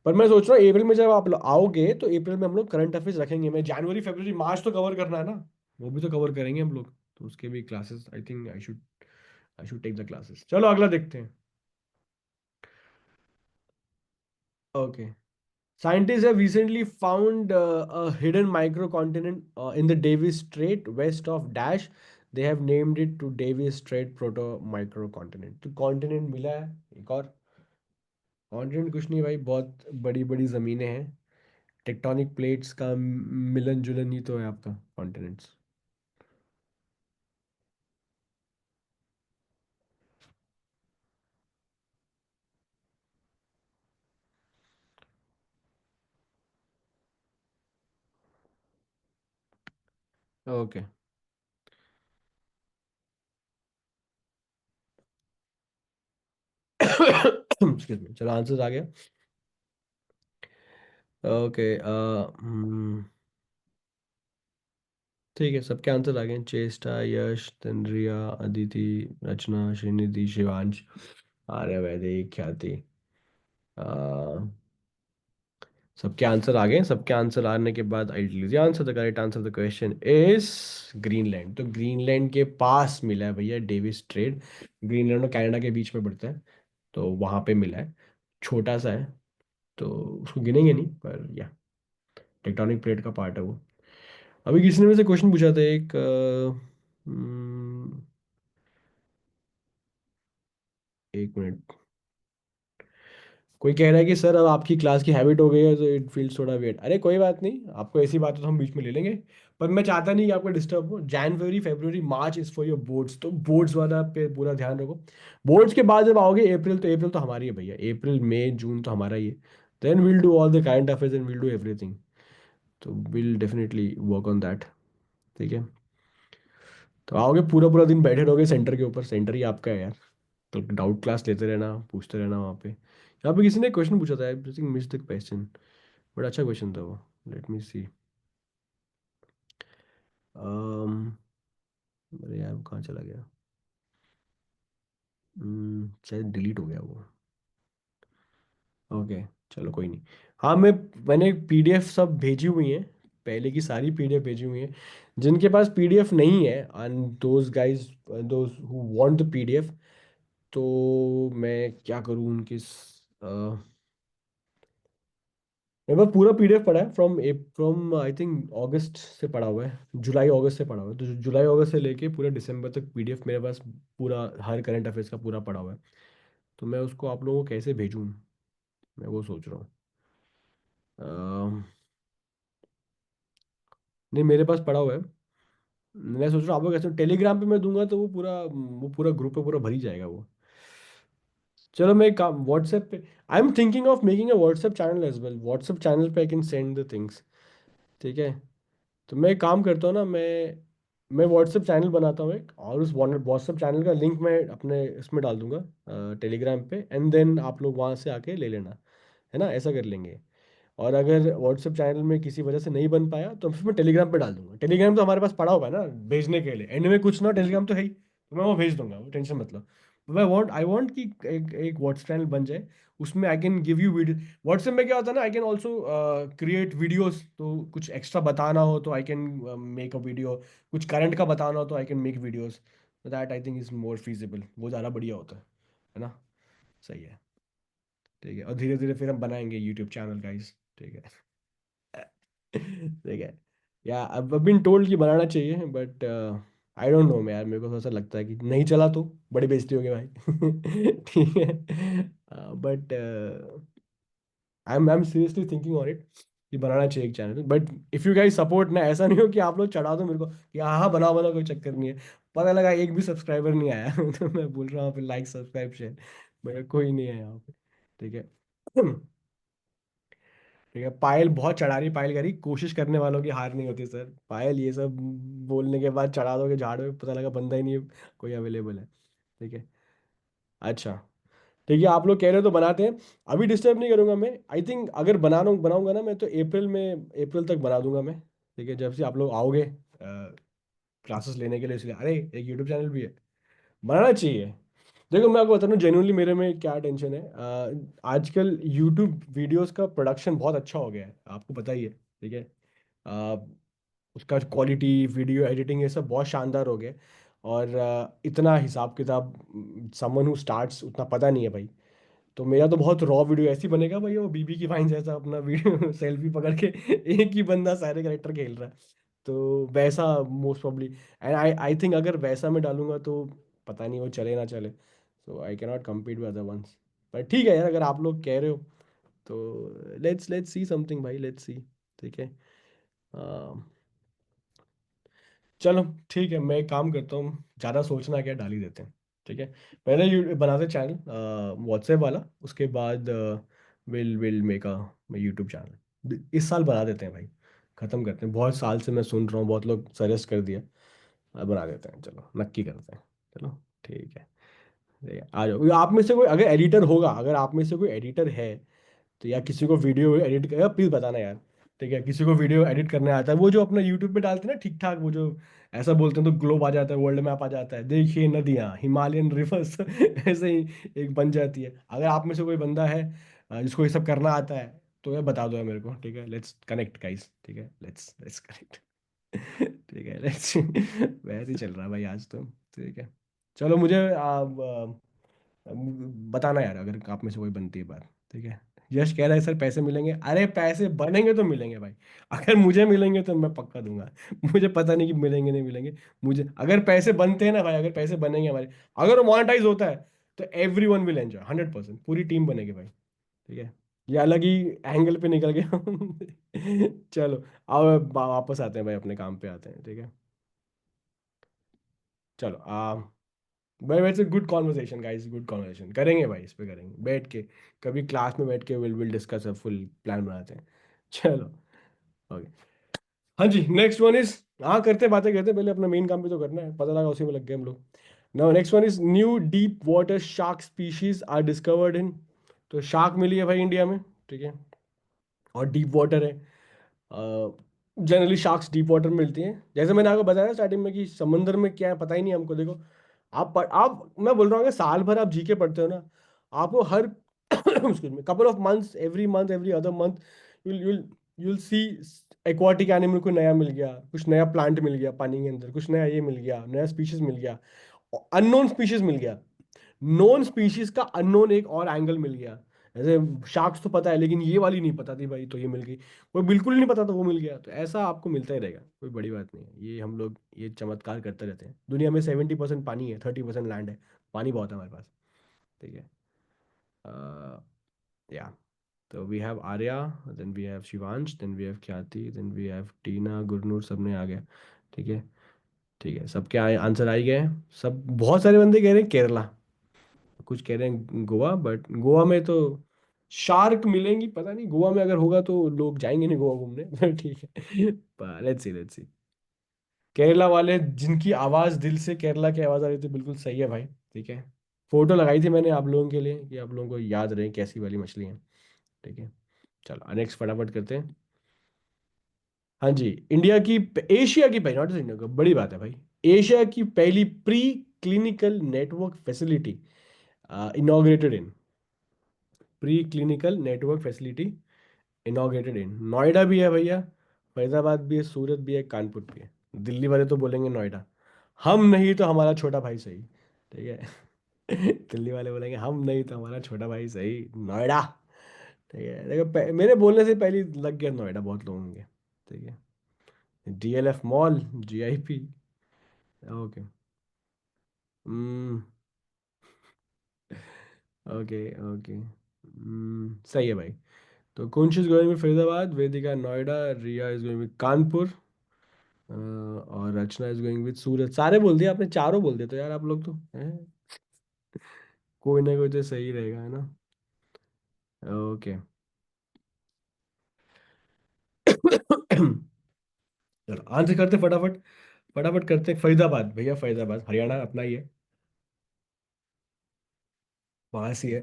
पर मैं सोच रहा हूँ अप्रैल में जब आप आओगे तो अप्रैल में हम लोग करंट अफेयर्स रखेंगे। मैं जनवरी फरवरी मार्च तो कवर करना है ना, वो भी तो कवर करेंगे हम लोग। तो उसके भी classes, I think I should take the classes. चलो अगला देखते हैं। Okay. Scientists have recently found a hidden microcontinent in the Davis Strait west of Dash. They have named it to Davis Strait Proto Microcontinent. तो continent मिला है एक और। Continent कुछ नहीं भाई, बहुत बड़ी बड़ी ज़मीनें हैं। टेक्टोनिक प्लेट्स का मिलन जुलन ही तो है आपका कॉन्टिनेंट्स। ओके। एक्सक्यूज मी, चलो आंसर आ गया। ओके। ठीक है, सबके आंसर आ गए। चेष्टा, यश, तंद्रिया, अदिति, रचना, श्रीनिधि, शिवांश, आर्य, वैदिक, ख्याति। आ, सबके आंसर आ गए। सबके आंसर आने के बाद I tell you answer. The correct answer the question is Greenland. तो ग्रीनलैंड के पास मिला है भैया डेविस ट्रेड। ग्रीनलैंड और कनाडा के बीच में पड़ता है, तो वहां पे मिला है। छोटा सा है, तो उसको गिनेंगे नहीं, पर या टेक्टोनिक प्लेट का पार्ट है वो। अभी किसी ने मुझसे क्वेश्चन पूछा था एक, एक मिनट। कोई कह रहा है कि सर अब आपकी क्लास की हैबिट हो गई है तो इट फील्स थोड़ा वेट। अरे कोई बात नहीं, आपको ऐसी बात है तो हम बीच में ले लेंगे। पर मैं चाहता नहीं कि आपको डिस्टर्ब हो। जनवरी फरवरी मार्च इज फॉर योर बोर्ड्स, तो बोर्ड्स वाला पे पूरा ध्यान रखो। बोर्ड्स के बाद जब आओगे अप्रैल, तो अप्रैल तो हमारी है भैया। अप्रैल मई जून तो हमारा ही है। Then will do all the kind affairs and will do everything. तो will definitely work on that. ठीक है। तो आओगे, पूरा पूरा दिन बैठे रहोगे सेंटर के ऊपर, सेंटर ही आपका है यार। तो डाउट क्लास लेते रहना, पूछते रहना वहाँ पे। यहाँ पे किसी ने क्वेश्चन पूछा था, I think miss the question, बड़ा अच्छा क्वेश्चन था वो। लेट मी सी। अरे यार वो कहाँ चला गया? शायद डिलीट हो गया वो। ओके। चलो कोई नहीं। हाँ मैंने पीडीएफ सब भेजी हुई हैं, पहले की सारी पीडीएफ भेजी हुई हैं। जिनके पास पीडीएफ नहीं है, and those guys, those who want the PDF, तो मैं क्या करूँ उनके मेरे पास पूरा पीडीएफ पड़ा है फ्रॉम आई थिंक अगस्त से पड़ा हुआ है, जुलाई अगस्त से पड़ा हुआ है। तो जुलाई अगस्त से लेके पूरे दिसंबर तक पीडीएफ मेरे पास पूरा, हर करंट अफेयर्स का पूरा पड़ा हुआ है। तो मैं उसको आप लोगों को कैसे भेजूँ, मैं वो सोच रहा हूँ। अम, नहीं, मेरे पास पड़ा हुआ है। मैं सोच रहा हूँ आप लोग कैसे, टेलीग्राम पे मैं दूंगा तो वो पूरा ग्रुप पे पूरा भर ही जाएगा वो। चलो मैं एक काम, व्हाट्सएप पे I am thinking of making a WhatsApp channel as well. WhatsApp channel पे I can send the things. ठीक है। तो मैं एक काम करता हूँ ना, मैं व्हाट्सएप चैनल बनाता हूँ एक, और उस व्हाट्सएप चैनल का लिंक मैं अपने इसमें डाल दूंगा, टेलीग्राम पे, एंड देन आप लोग वहाँ से आके ले लेना। है ना, ऐसा कर लेंगे। और अगर व्हाट्सएप चैनल में किसी वजह से नहीं बन पाया तो फिर मैं टेलीग्राम पे डाल दूंगा। टेलीग्राम तो हमारे पास पड़ा हुआ है ना भेजने के लिए, एंड में कुछ ना टेलीग्राम तो है ही, तो मैं वो भेज दूंगा, वो टेंशन मतलब। आई वांट कि एक व्हाट्सएप चैनल बन जाए, उसमें I can give you video. WhatsApp में क्या होता है ना, I can also create videos, तो कुछ एक्स्ट्रा बताना हो तो I can make a video, कुछ करंट का बताना हो तो I can make videos, that I think is more feasible, वो ज़्यादा बढ़िया होता है ना। सही है। ठीक है, और धीरे धीरे फिर हम बनाएंगे यूट्यूब चैनल गाइस। ठीक है। ठीक है। या अब बिन टोल्ड कि बनाना चाहिए, बट आई डोंट नो मैं यार, मेरे को थोड़ा सा लगता है कि नहीं चला तो बड़ी बेइज्जती होगी भाई। ठीक है, but I am seriously thinking on it कि बनाना चाहिए एक channel, but if you guys support ना, ऐसा नहीं हो कि आप लोग चढ़ा दो मेरे को कि हाँ हाँ बनाओ बनाओ, कोई चक्कर नहीं है, पता लगा एक भी सब्सक्राइबर नहीं आया। तो मैं बोल रहा हूँ फिर लाइक सब्सक्राइब शेयर, मेरा कोई नहीं है यहाँ पे। ठीक है। ठीक है, पायल बहुत चढ़ा रही, पायल करी, कोशिश करने वालों की हार नहीं होती सर, पायल ये सब बोलने के बाद चढ़ा दोगे झाड़ में, पता लगा बंदा ही नहीं कोई अवेलेबल है। ठीक है। अच्छा। ठीक है, आप लोग कह रहे हो तो बनाते हैं, अभी डिस्टर्ब नहीं करूंगा मैं, आई थिंक अगर बनाना बनाऊंगा ना मैं तो अप्रैल तक बना दूंगा मैं। ठीक है, जब से आप लोग आओगे क्लासेस लेने के लिए, इसलिए अरे एक यूट्यूब चैनल भी है, बनाना चाहिए। देखो मैं आपको बता रहा हूँ जेन्युइनली मेरे में क्या टेंशन है, आजकल यूट्यूब वीडियोस का प्रोडक्शन बहुत अच्छा हो गया है, आपको पता ही है। ठीक है। अ, उसका क्वालिटी, वीडियो एडिटिंग, ये सब बहुत शानदार हो गया। और इतना हिसाब किताब समवन हु स्टार्ट्स उतना पता नहीं है भाई। तो मेरा तो बहुत रॉ वीडियो ऐसी बनेगा भाई, वो बीबी की वाइन जैसा अपना वीडियो सेल्फी पकड़ के एक ही बंदा सारे कैरेक्टर खेल रहा है, तो वैसा most probably. And I think अगर वैसा मैं डालूंगा तो पता नहीं वो चले ना चले, so I can not compete with other ones. पर ठीक है यार, अगर आप लोग कह रहे हो तो लेट्स सी समथिंग भाई, लेट्स सी। ठीक है। चलो ठीक है, मैं एक काम करता हूँ, ज़्यादा सोचना क्या, डाल ही देते हैं। ठीक है। पहले बनाते चैनल व्हाट्सएप वाला, उसके बाद will make a YouTube channel, इस साल बना देते हैं भाई, ख़त्म करते हैं, बहुत साल से मैं सुन रहा हूँ, बहुत लोग सजेस्ट कर दिया, बना देते हैं, चलो नक्की करते हैं। चलो ठीक है। ठीक है, आ जाओ आप में से कोई अगर एडिटर होगा, अगर आप में से कोई एडिटर है तो, या किसी को वीडियो एडिट कर, प्लीज बताना यार। ठीक है, किसी को वीडियो एडिट करने आता है, वो जो अपना यूट्यूब पे डालते हैं ना ठीक ठाक, वो जो ऐसा बोलते हैं तो ग्लोब आ जाता है, वर्ल्ड मैप आ जाता है, देखिए नदियाँ, हिमालयन रिवर्स, ऐसे ही एक बन जाती है। अगर आप में से कोई बंदा है जिसको ये सब करना आता है, तो ये बता दो यार मेरे को। ठीक है, लेट्स कनेक्ट गाइस। ठीक है, लेट्स लेट्स कनेक्ट। ठीक है, लेट्स। वैसे ही चल रहा है भाई आज तो। ठीक है। चलो मुझे आप बताना यार, अगर आप में से कोई बनती है बात। ठीक है। यश कह रहा है सर पैसे मिलेंगे, अरे पैसे बनेंगे तो मिलेंगे भाई, अगर मुझे मिलेंगे तो मैं पक्का दूंगा। मुझे पता नहीं कि मिलेंगे नहीं मिलेंगे, मुझे अगर पैसे बनते हैं ना भाई, अगर पैसे बनेंगे हमारे, अगर वो मोनेटाइज होता है तो एवरी वन विल एंजॉय 100%, पूरी टीम बनेगी भाई। ठीक है। ये अलग ही एंगल पे निकल गया। चलो अब वापस आते हैं भाई, अपने काम पे आते हैं। ठीक है। चलो भाई वैसे good conversation guys, good conversation करेंगे भाई, इस पे करेंगे बैठ के, कभी क्लास में बैठ के will discuss a full plan बनाते हैं। चलो। ओके। हाँ जी, नेक्स्ट वन इज, हाँ करते बातें करते, पहले अपना मेन काम भी तो करना है, पता लगा उसी में लग गए हम लोग। Now next one is new deep water shark species are discovered in, तो शार्क मिली है भाई इंडिया में। ठीक है। और डीप वाटर है, जनरली शार्क्स डीप वाटर में मिलती हैं, जैसे मैंने आपको बताया स्टार्टिंग में कि समंदर में क्या है पता ही नहीं हमको। देखो आप मैं बोल रहा हूँ कि साल भर आप जीके पढ़ते हो ना, आपको हर excuse me couple of months, every month, every other month, you'll you'll you'll see aquatic animal को नया मिल गया, कुछ नया प्लांट मिल गया पानी के अंदर, कुछ नया ये मिल गया, नया स्पीशीज मिल गया, अननोन स्पीशीज मिल गया, नोन स्पीशीज का अननोन एक और एंगल मिल गया। जैसे शार्क्स तो पता है, लेकिन ये वाली नहीं पता थी भाई, तो ये मिल गई। वो बिल्कुल नहीं पता था, वो मिल गया, तो ऐसा आपको मिलता ही रहेगा, कोई बड़ी बात नहीं है, ये हम लोग ये चमत्कार करते रहते हैं। दुनिया में 70% पानी है, 30% लैंड है, पानी बहुत है हमारे पास। ठीक है। या तो we have Arya, then we have Shivansh, then we have Khyati, then we have Tina, Gurnoor, सब ने आ गया। ठीक है। ठीक है, सबके आंसर आ ही गए हैं। सब बहुत सारे बंदे कह रहे हैं केरला, कुछ कह रहे हैं गोवा, बट गोवा में तो शार्क मिलेंगी पता नहीं, गोवा में अगर होगा तो लोग जाएंगे नहीं गोवा घूमने। ठीक है, let's see let's see. Kerala वाले जिनकी आवाज दिल से केरला की आवाज आ रही थी, बिल्कुल सही है भाई। ठीक है। फोटो लगाई थी मैंने आप लोगों के लिए कि आप लोगों को याद रहे कैसी वाली मछली है। ठीक है। चलो नेक्स्ट फटाफट करते हैं। हाँ जी, इंडिया की एशिया की पहली, नॉट इंडिया का, बड़ी बात है भाई, एशिया की पहली pre clinical network facility inaugurated इन, pre clinical network facility inaugurated इन। नोएडा भी है भैया, फैजाबाद भी है, सूरत भी है, कानपुर भी है। दिल्ली वाले तो बोलेंगे नोएडा, हम नहीं तो हमारा छोटा भाई सही। ठीक है। दिल्ली वाले बोलेंगे हम नहीं तो हमारा छोटा भाई सही, नोएडा। ठीक है, देखो मेरे बोलने से पहले ही लग गया नोएडा बहुत लोगों के। ठीक है। DLF mall, GIP. Okay. Hmm. Okay okay. सही है भाई। तो Kunsh is going with Faridabad, Vedika Noida, Riya is going with Kanpur, और Rachna is going with Surat. सारे बोल दिए आपने, चारों बोल दिए तो यार आप लोग तो हैं? कोई ना कोई तो सही रहेगा, है ना। ओके। चलो आंसर करते फटाफट, फटाफट करते। फरीदाबाद भैया, फरीदाबाद हरियाणा अपना ही है, पास ही है।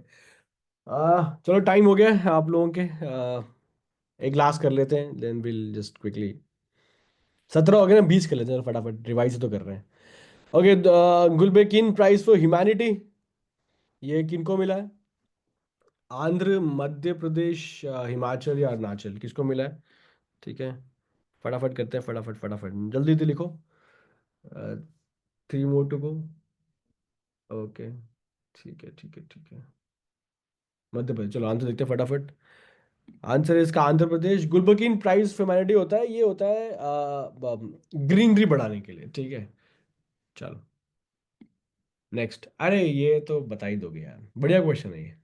चलो टाइम हो गया है आप लोगों के। एक लास्ट कर लेते हैं, देन विल जस्ट क्विकली। 17 हो गए ना, 20 कर लेते हैं, चलो फटाफट, रिवाइज तो कर रहे हैं। ओके। गुलबेकिन प्राइज फॉर ह्यूमैनिटी, ये किनको मिला है? आंध्र, मध्य प्रदेश, हिमाचल या अरुणाचल, किसको मिला है? ठीक है, फटाफट करते हैं, फटाफट फटाफट जल्दी जल्दी लिखो। 3 मोर टू गो। ओके। ठीक है ठीक है ठीक है। मध्य प्रदेश, चलो आंसर देखते हैं फटाफट। आंसर है इसका Andhra Pradesh. गुलबर्गिन prize for humanity होता है, ये होता है ग्रीनरी बढ़ाने के लिए। ठीक है, चलो नेक्स्ट। अरे ये तो बता ही दोगे यार, बढ़िया क्वेश्चन है ये।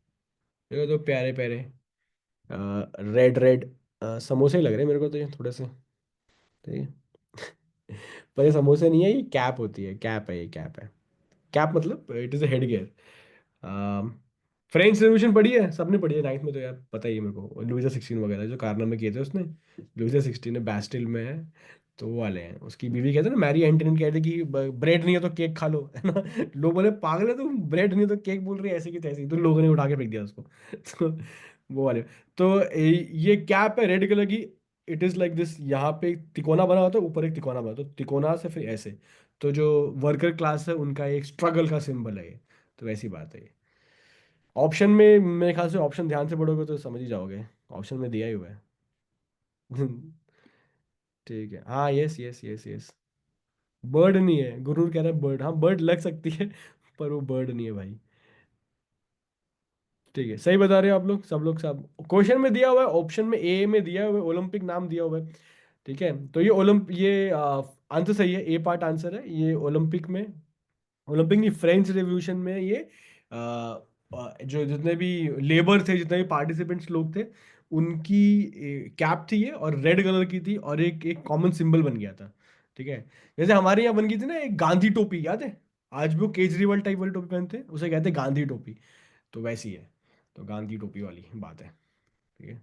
देखो तो प्यारे प्यारे रेड रेड समोसे ही लग रहे हैं मेरे को तो ये थोड़े से। ठीक है। पर ये समोसे नहीं है, ये कैप होती है, कैप है, ये कैप है। कैप मतलब it is a head gear. French revolution पढ़ी है सबने, पढ़ी है 9th में तो यार, पता ही है मेरे को। लुइजा 16 वगैरह जो कारनामे किए थे उसने, लुइजा 16 है, बैस्टिल में है। तो वो वाले हैं, उसकी बीवी कहते हैं ना, मैरी एंटोनिन कहते कि ब्रेड नहीं है तो केक खा लो, है ना। लोग बोले पागल है तुम, ब्रेड नहीं है तो केक बोल रही है, ऐसे की तैसी। तो लोगों ने उठा के फेंक दिया उसको। तो वो वाले। तो ये कैप है रेड कलर की। इट इज लाइक दिस, यहाँ पे एक तिकोना बना होता है, ऊपर एक तिकोना बना, तो तिकोना से फिर ऐसे। तो जो वर्कर क्लास है उनका एक स्ट्रगल का सिंबल है ये। तो वैसी बात है ये। ऑप्शन में मेरे ख्याल से, ऑप्शन ध्यान से पढ़ोगे तो समझ ही जाओगे, ऑप्शन में दिया ही हुआ है। ठीक है, हाँ, yes yes yes yes. Bird नहीं है, गुरूर कह रहा है बर्ड, हाँ बर्ड लग सकती है, पर वो बर्ड नहीं है भाई। ठीक है, सही बता रहे हो आप लोग, सब लोग सब। क्वेश्चन में दिया हुआ है, ऑप्शन में ए में दिया हुआ है, ओलंपिक नाम दिया हुआ है। ठीक है, तो ये आंसर सही है, ए पार्ट आंसर है ये। ओलंपिक में, ओलंपिक नहीं, फ्रेंच रेवोल्यूशन में ये जो जितने भी लेबर थे, जितने भी पार्टिसिपेंट्स लोग थे, उनकी कैप थी ये, और रेड कलर की थी, और एक एक कॉमन सिंबल बन गया था। ठीक है, जैसे हमारे यहाँ बन गई थी ना एक गांधी टोपी, याद है? आज भी वो केजरीवाल टाइप वाली टोपी पहनते हैं, उसे कहते हैं गांधी टोपी। तो वैसी है, तो गांधी टोपी वाली बात है। ठीक है।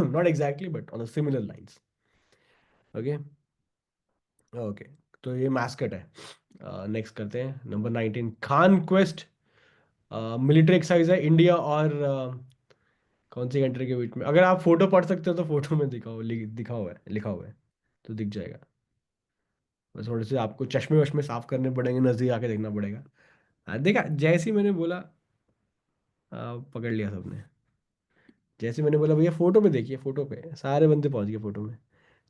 Not exactly but on similar lines. Okay. Okay, तो ये मैस्कट है। नेक्स्ट करते हैं, number 19, Khan quest military exercise है, इंडिया और कौन सी कंट्री के बीच में? अगर आप फोटो पढ़ सकते हो तो फोटो में दिखाओ, दिखा हुआ है, लिखा हुआ है, तो दिख जाएगा। बस थोड़े से आपको चश्मे वश्मे साफ करने पड़ेंगे, नजदीक आके देखना पड़ेगा। देखा, जैसे ही मैंने बोला पकड़ लिया सबने। जैसे मैंने बोला भैया फोटो पे देखिए, फोटो पे सारे बंदे पहुंच गए फोटो में।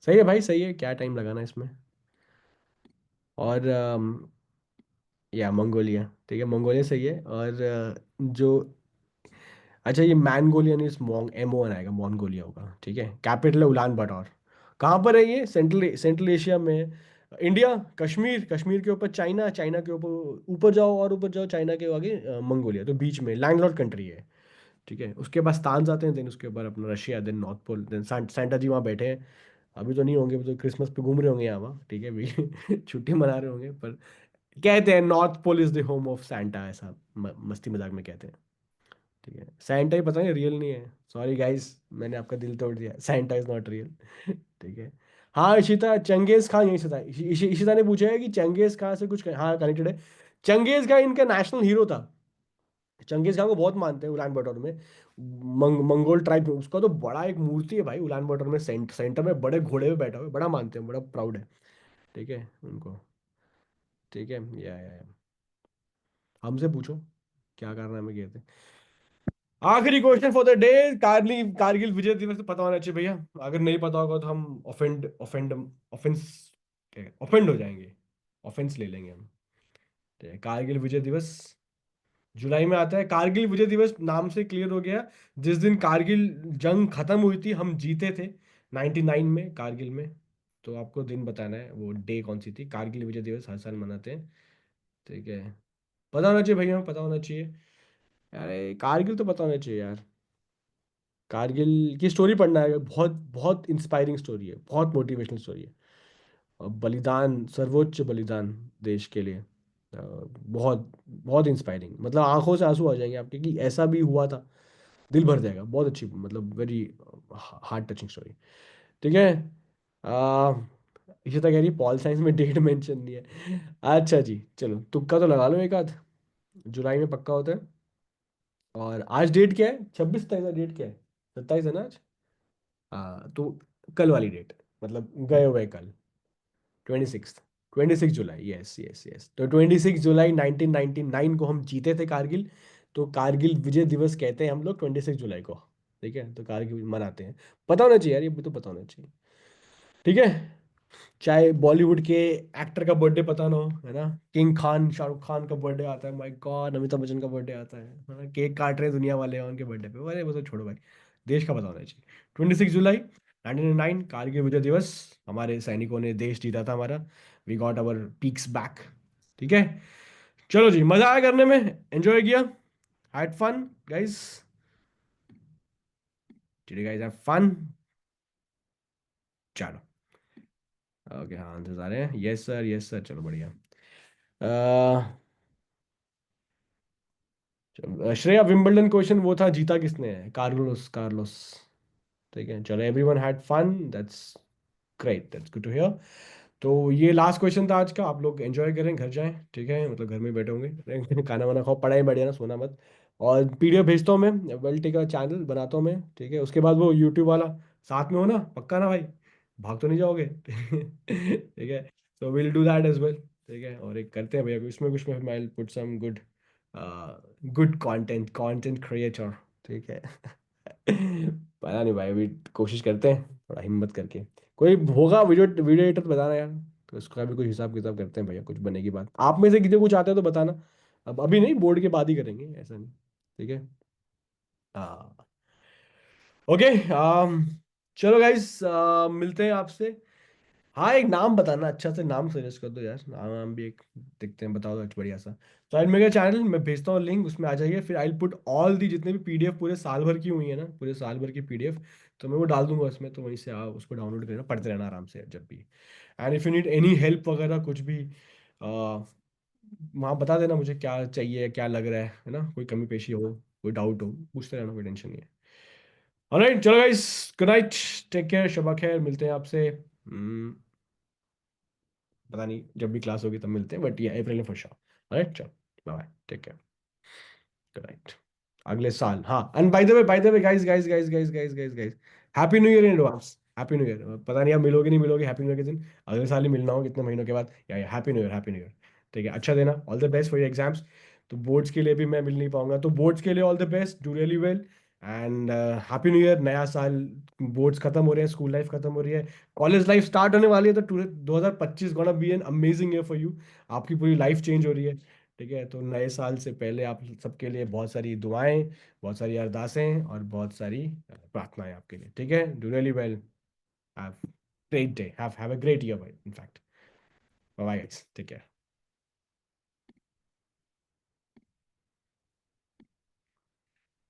सही है भाई, सही है, क्या टाइम लगाना है इसमें। और या मंगोलिया, ठीक है, मंगोलिया सही है। और जो, अच्छा ये मैंगोलियन इस मोंग MON आएगा, मोंगोलिया होगा। ठीक है, कैपिटल है उलान बाटर। कहाँ पर है ये? सेंट्रल सेंट्रल एशिया में है। इंडिया, कश्मीर, कश्मीर के ऊपर चाइना, चाइना के ऊपर ऊपर जाओ और ऊपर जाओ, चाइना के आगे मंगोलिया, तो बीच में लैंडलॉर्ड कंट्री है। ठीक है, उसके बाद स्थान आते हैं, देन उसके ऊपर अपना Russia, then north pole, then Santa ji वहाँ बैठे हैं। अभी तो नहीं होंगे, अभी तो क्रिसमस पे घूम रहे होंगे यहाँ वहाँ। ठीक है अभी छुट्टी मना रहे होंगे, पर कहते हैं north pole is the home of Santa, ऐसा मस्ती मजाक में कहते हैं। ठीक है, सैंटा ही पता नहीं, रियल नहीं है, सॉरी गाइस, मैंने आपका दिल तोड़ दिया, सैंटा इज नॉट रियल। ठीक है। हाँ इशिता, चंगेज खान, यही से था। इशिता ने पूछा है कि चंगेज खान से कुछ, हाँ कनेक्टेड है। चंगेज खान इनका नेशनल हीरो था। चंगेज खान को बहुत मानते हैं उलान बटोर में। मंगोल ट्राइब में उसका तो बड़ा एक मूर्ति है भाई, उलान बटोर में सेंटर में बड़े घोड़े पे बैठा हुआ है, बड़ा मानते हैं, बड़ा प्राउड है। ठीक है उनको। ठीक है, या हमसे पूछो क्या कारनामे किए थे। आखिरी question for the day. Kargil Kargil Vijay Diwas तो पता होना चाहिए भैया। अगर नहीं पता होगा तो हम ऑफेंस ऑफेंड हो जाएंगे। ऑफेंस ले लेंगे हम। ठीक है, कारगिल विजय दिवस जुलाई में आता है। कारगिल विजय दिवस नाम से क्लियर हो गया। जिस दिन कारगिल जंग खत्म हुई थी, हम जीते थे 99 में कारगिल में। तो आपको दिन बताना है, वो डे कौन सी थी। कारगिल विजय दिवस हर साल मनाते हैं। ठीक है, पता होना चाहिए भैया, पता होना चाहिए। अरे कारगिल तो पता होना चाहिए यार। कारगिल की स्टोरी पढ़ना है, बहुत बहुत इंस्पायरिंग स्टोरी है, बहुत मोटिवेशनल स्टोरी है। और बलिदान, सर्वोच्च बलिदान देश के लिए। बहुत बहुत इंस्पायरिंग, मतलब आंखों से आंसू आ जाएंगे आपके कि ऐसा भी हुआ था। दिल भर जाएगा, बहुत अच्छी, मतलब वेरी हार्ट टचिंग स्टोरी। ठीक है। आ, ये तो कह रही पॉल साइंस में डेट मेंशन नहीं है। अच्छा जी, चलो तुक्का तो लगा लो एक आध। जुलाई में पक्का होता है। और आज डेट क्या है? 26 27 डेट क्या है? 27 है ना आज? हाँ तो कल वाली डेट, मतलब गए हुए कल। 26। 26 जुलाई, यस यस यस। तो 26 जुलाई 1999 को हम जीते थे कारगिल। तो कारगिल विजय दिवस कहते हैं हम लोग 26 जुलाई को। ठीक है, तो कारगिल मनाते हैं। पता होना चाहिए यार, ये भी तो पता होना चाहिए। ठीक है। चाहे बॉलीवुड के एक्टर का बर्थडे पता ना हो, है ना। किंग खान, शाहरुख खान का बर्थडे आता है, माय गॉड, अमिताभ बच्चन का बर्थडे आता है ना, केक काट रहे हैं दुनिया वाले उनके बर्थडे पे। अरे वो तो छोड़ो भाई, देश का पता होना चाहिए। 26 जुलाई 1999 कारगिल विजय दिवस। हमारे सैनिकों ने देश जीता था हमारा। We got our peaks back. ठीक है। चलो जी, मजा आया करने में, एंजॉय किया, had fun guys. Did you guys have fun? चलो, ओके, हाँ आंसर्स आ रहे हैं, यस सर यस सर, चलो बढ़िया। श्रेया विंबलडन क्वेश्चन वो था, जीता किसने है? Carlos, Carlos. ठीक है, चलो, everyone had fun, that's great, that's good to hear. तो ये लास्ट क्वेश्चन था आज का। आप लोग एंजॉय करें, घर जाएं, ठीक है, मतलब घर में बैठे होंगे। खाना वाना खाओ, पढ़ाई बढ़िया ना, सोना मत। और पीडीएफ भेजता हूँ मैं, वेल टेक का चैनल बनाता हूँ मैं, ठीक है। उसके बाद वो यूट्यूब वाला साथ में हो ना, पक्का ना भाई? भाग तो नहीं जाओगे? ठीक है। So will do that as well. ठीक है, और एक करते हैं भैया, इसमें कुछ में I put some good good content, content creator. ठीक है। पता नहीं भाई, अभी कोशिश करते हैं थोड़ा हिम्मत करके। कोई होगा वीडियो वीडियो एडिटर तो बताना यार। तो उसका भी कुछ हिसाब किताब करते हैं भैया, कुछ बनेगी बात। आप में से किसी को कुछ आता है तो बताना। अब अभी नहीं, बोर्ड के बाद ही करेंगे, ऐसा नहीं। ठीक है। हाँ। ओके। चलो गाइस, मिलते हैं आपसे। हाँ, एक नाम बताना, अच्छा से नाम सजेस्ट कर दो यार, नाम नाम भी एक देखते हैं, बताओ अच्छा बढ़िया सा। तो आई मेरा चैनल मैं भेजता हूँ लिंक, उसमें आ जाइए। फिर आई पुट ऑल दी जितने भी पीडीएफ पूरे साल भर की हुई है ना, पूरे साल भर की पीडीएफ, तो मैं वो डाल दूंगा उसमें। तो वहीं से आप उसको डाउनलोड करना, पढ़ते रहना आराम से जब भी। And if you need any help वगैरह कुछ भी, वहाँ बता देना मुझे क्या चाहिए, क्या लग रहा है ना, कोई कमी पेशी हो, कोई डाउट हो, पूछते रहना, कोई टेंशन नहीं है। ऑलराइट, चलो guys, good night, take care, शबा खैर, मिलते हैं आपसे। पता नहीं जब भी क्लास होगी तब मिलते हैं, बट ये अप्रैल में फर्स्ट श्योर। ऑलराइट, चलो, bye bye, take care, good night. अगले साल, हाँ, and by the way guys guys guys guys guys guys guys, happy new year in advance. Happy new year. पता नहीं आप मिलोगे नहीं मिलोगे हैप्पी न्यू ईयर के दिन, अगले साल ही मिलना हो कितने महीनों के बाद। या happy new year, happy new year. ठीक है, अच्छा देना, all the best for your exams. तो बोर्ड्स के लिए भी मैं मिल नहीं पाऊंगा, तो बोर्ड्स के लिए all the best, do really well. And happy new year, नया साल। बोर्ड्स खत्म हो रहे हैं, स्कूल लाइफ खत्म हो रही है, कॉलेज लाइफ स्टार्ट होने वाली है। तो 2025 gonna be an amazing year for you. आपकी पूरी लाइफ चेंज हो रही है। ठीक है, तो नए साल से पहले आप सबके लिए बहुत सारी दुआएं, बहुत सारी अरदासें और बहुत सारी प्रार्थनाएं आपके लिए। ठीक है, do really well, have great day, have a great year भाई, in fact. Bye bye guys, take care.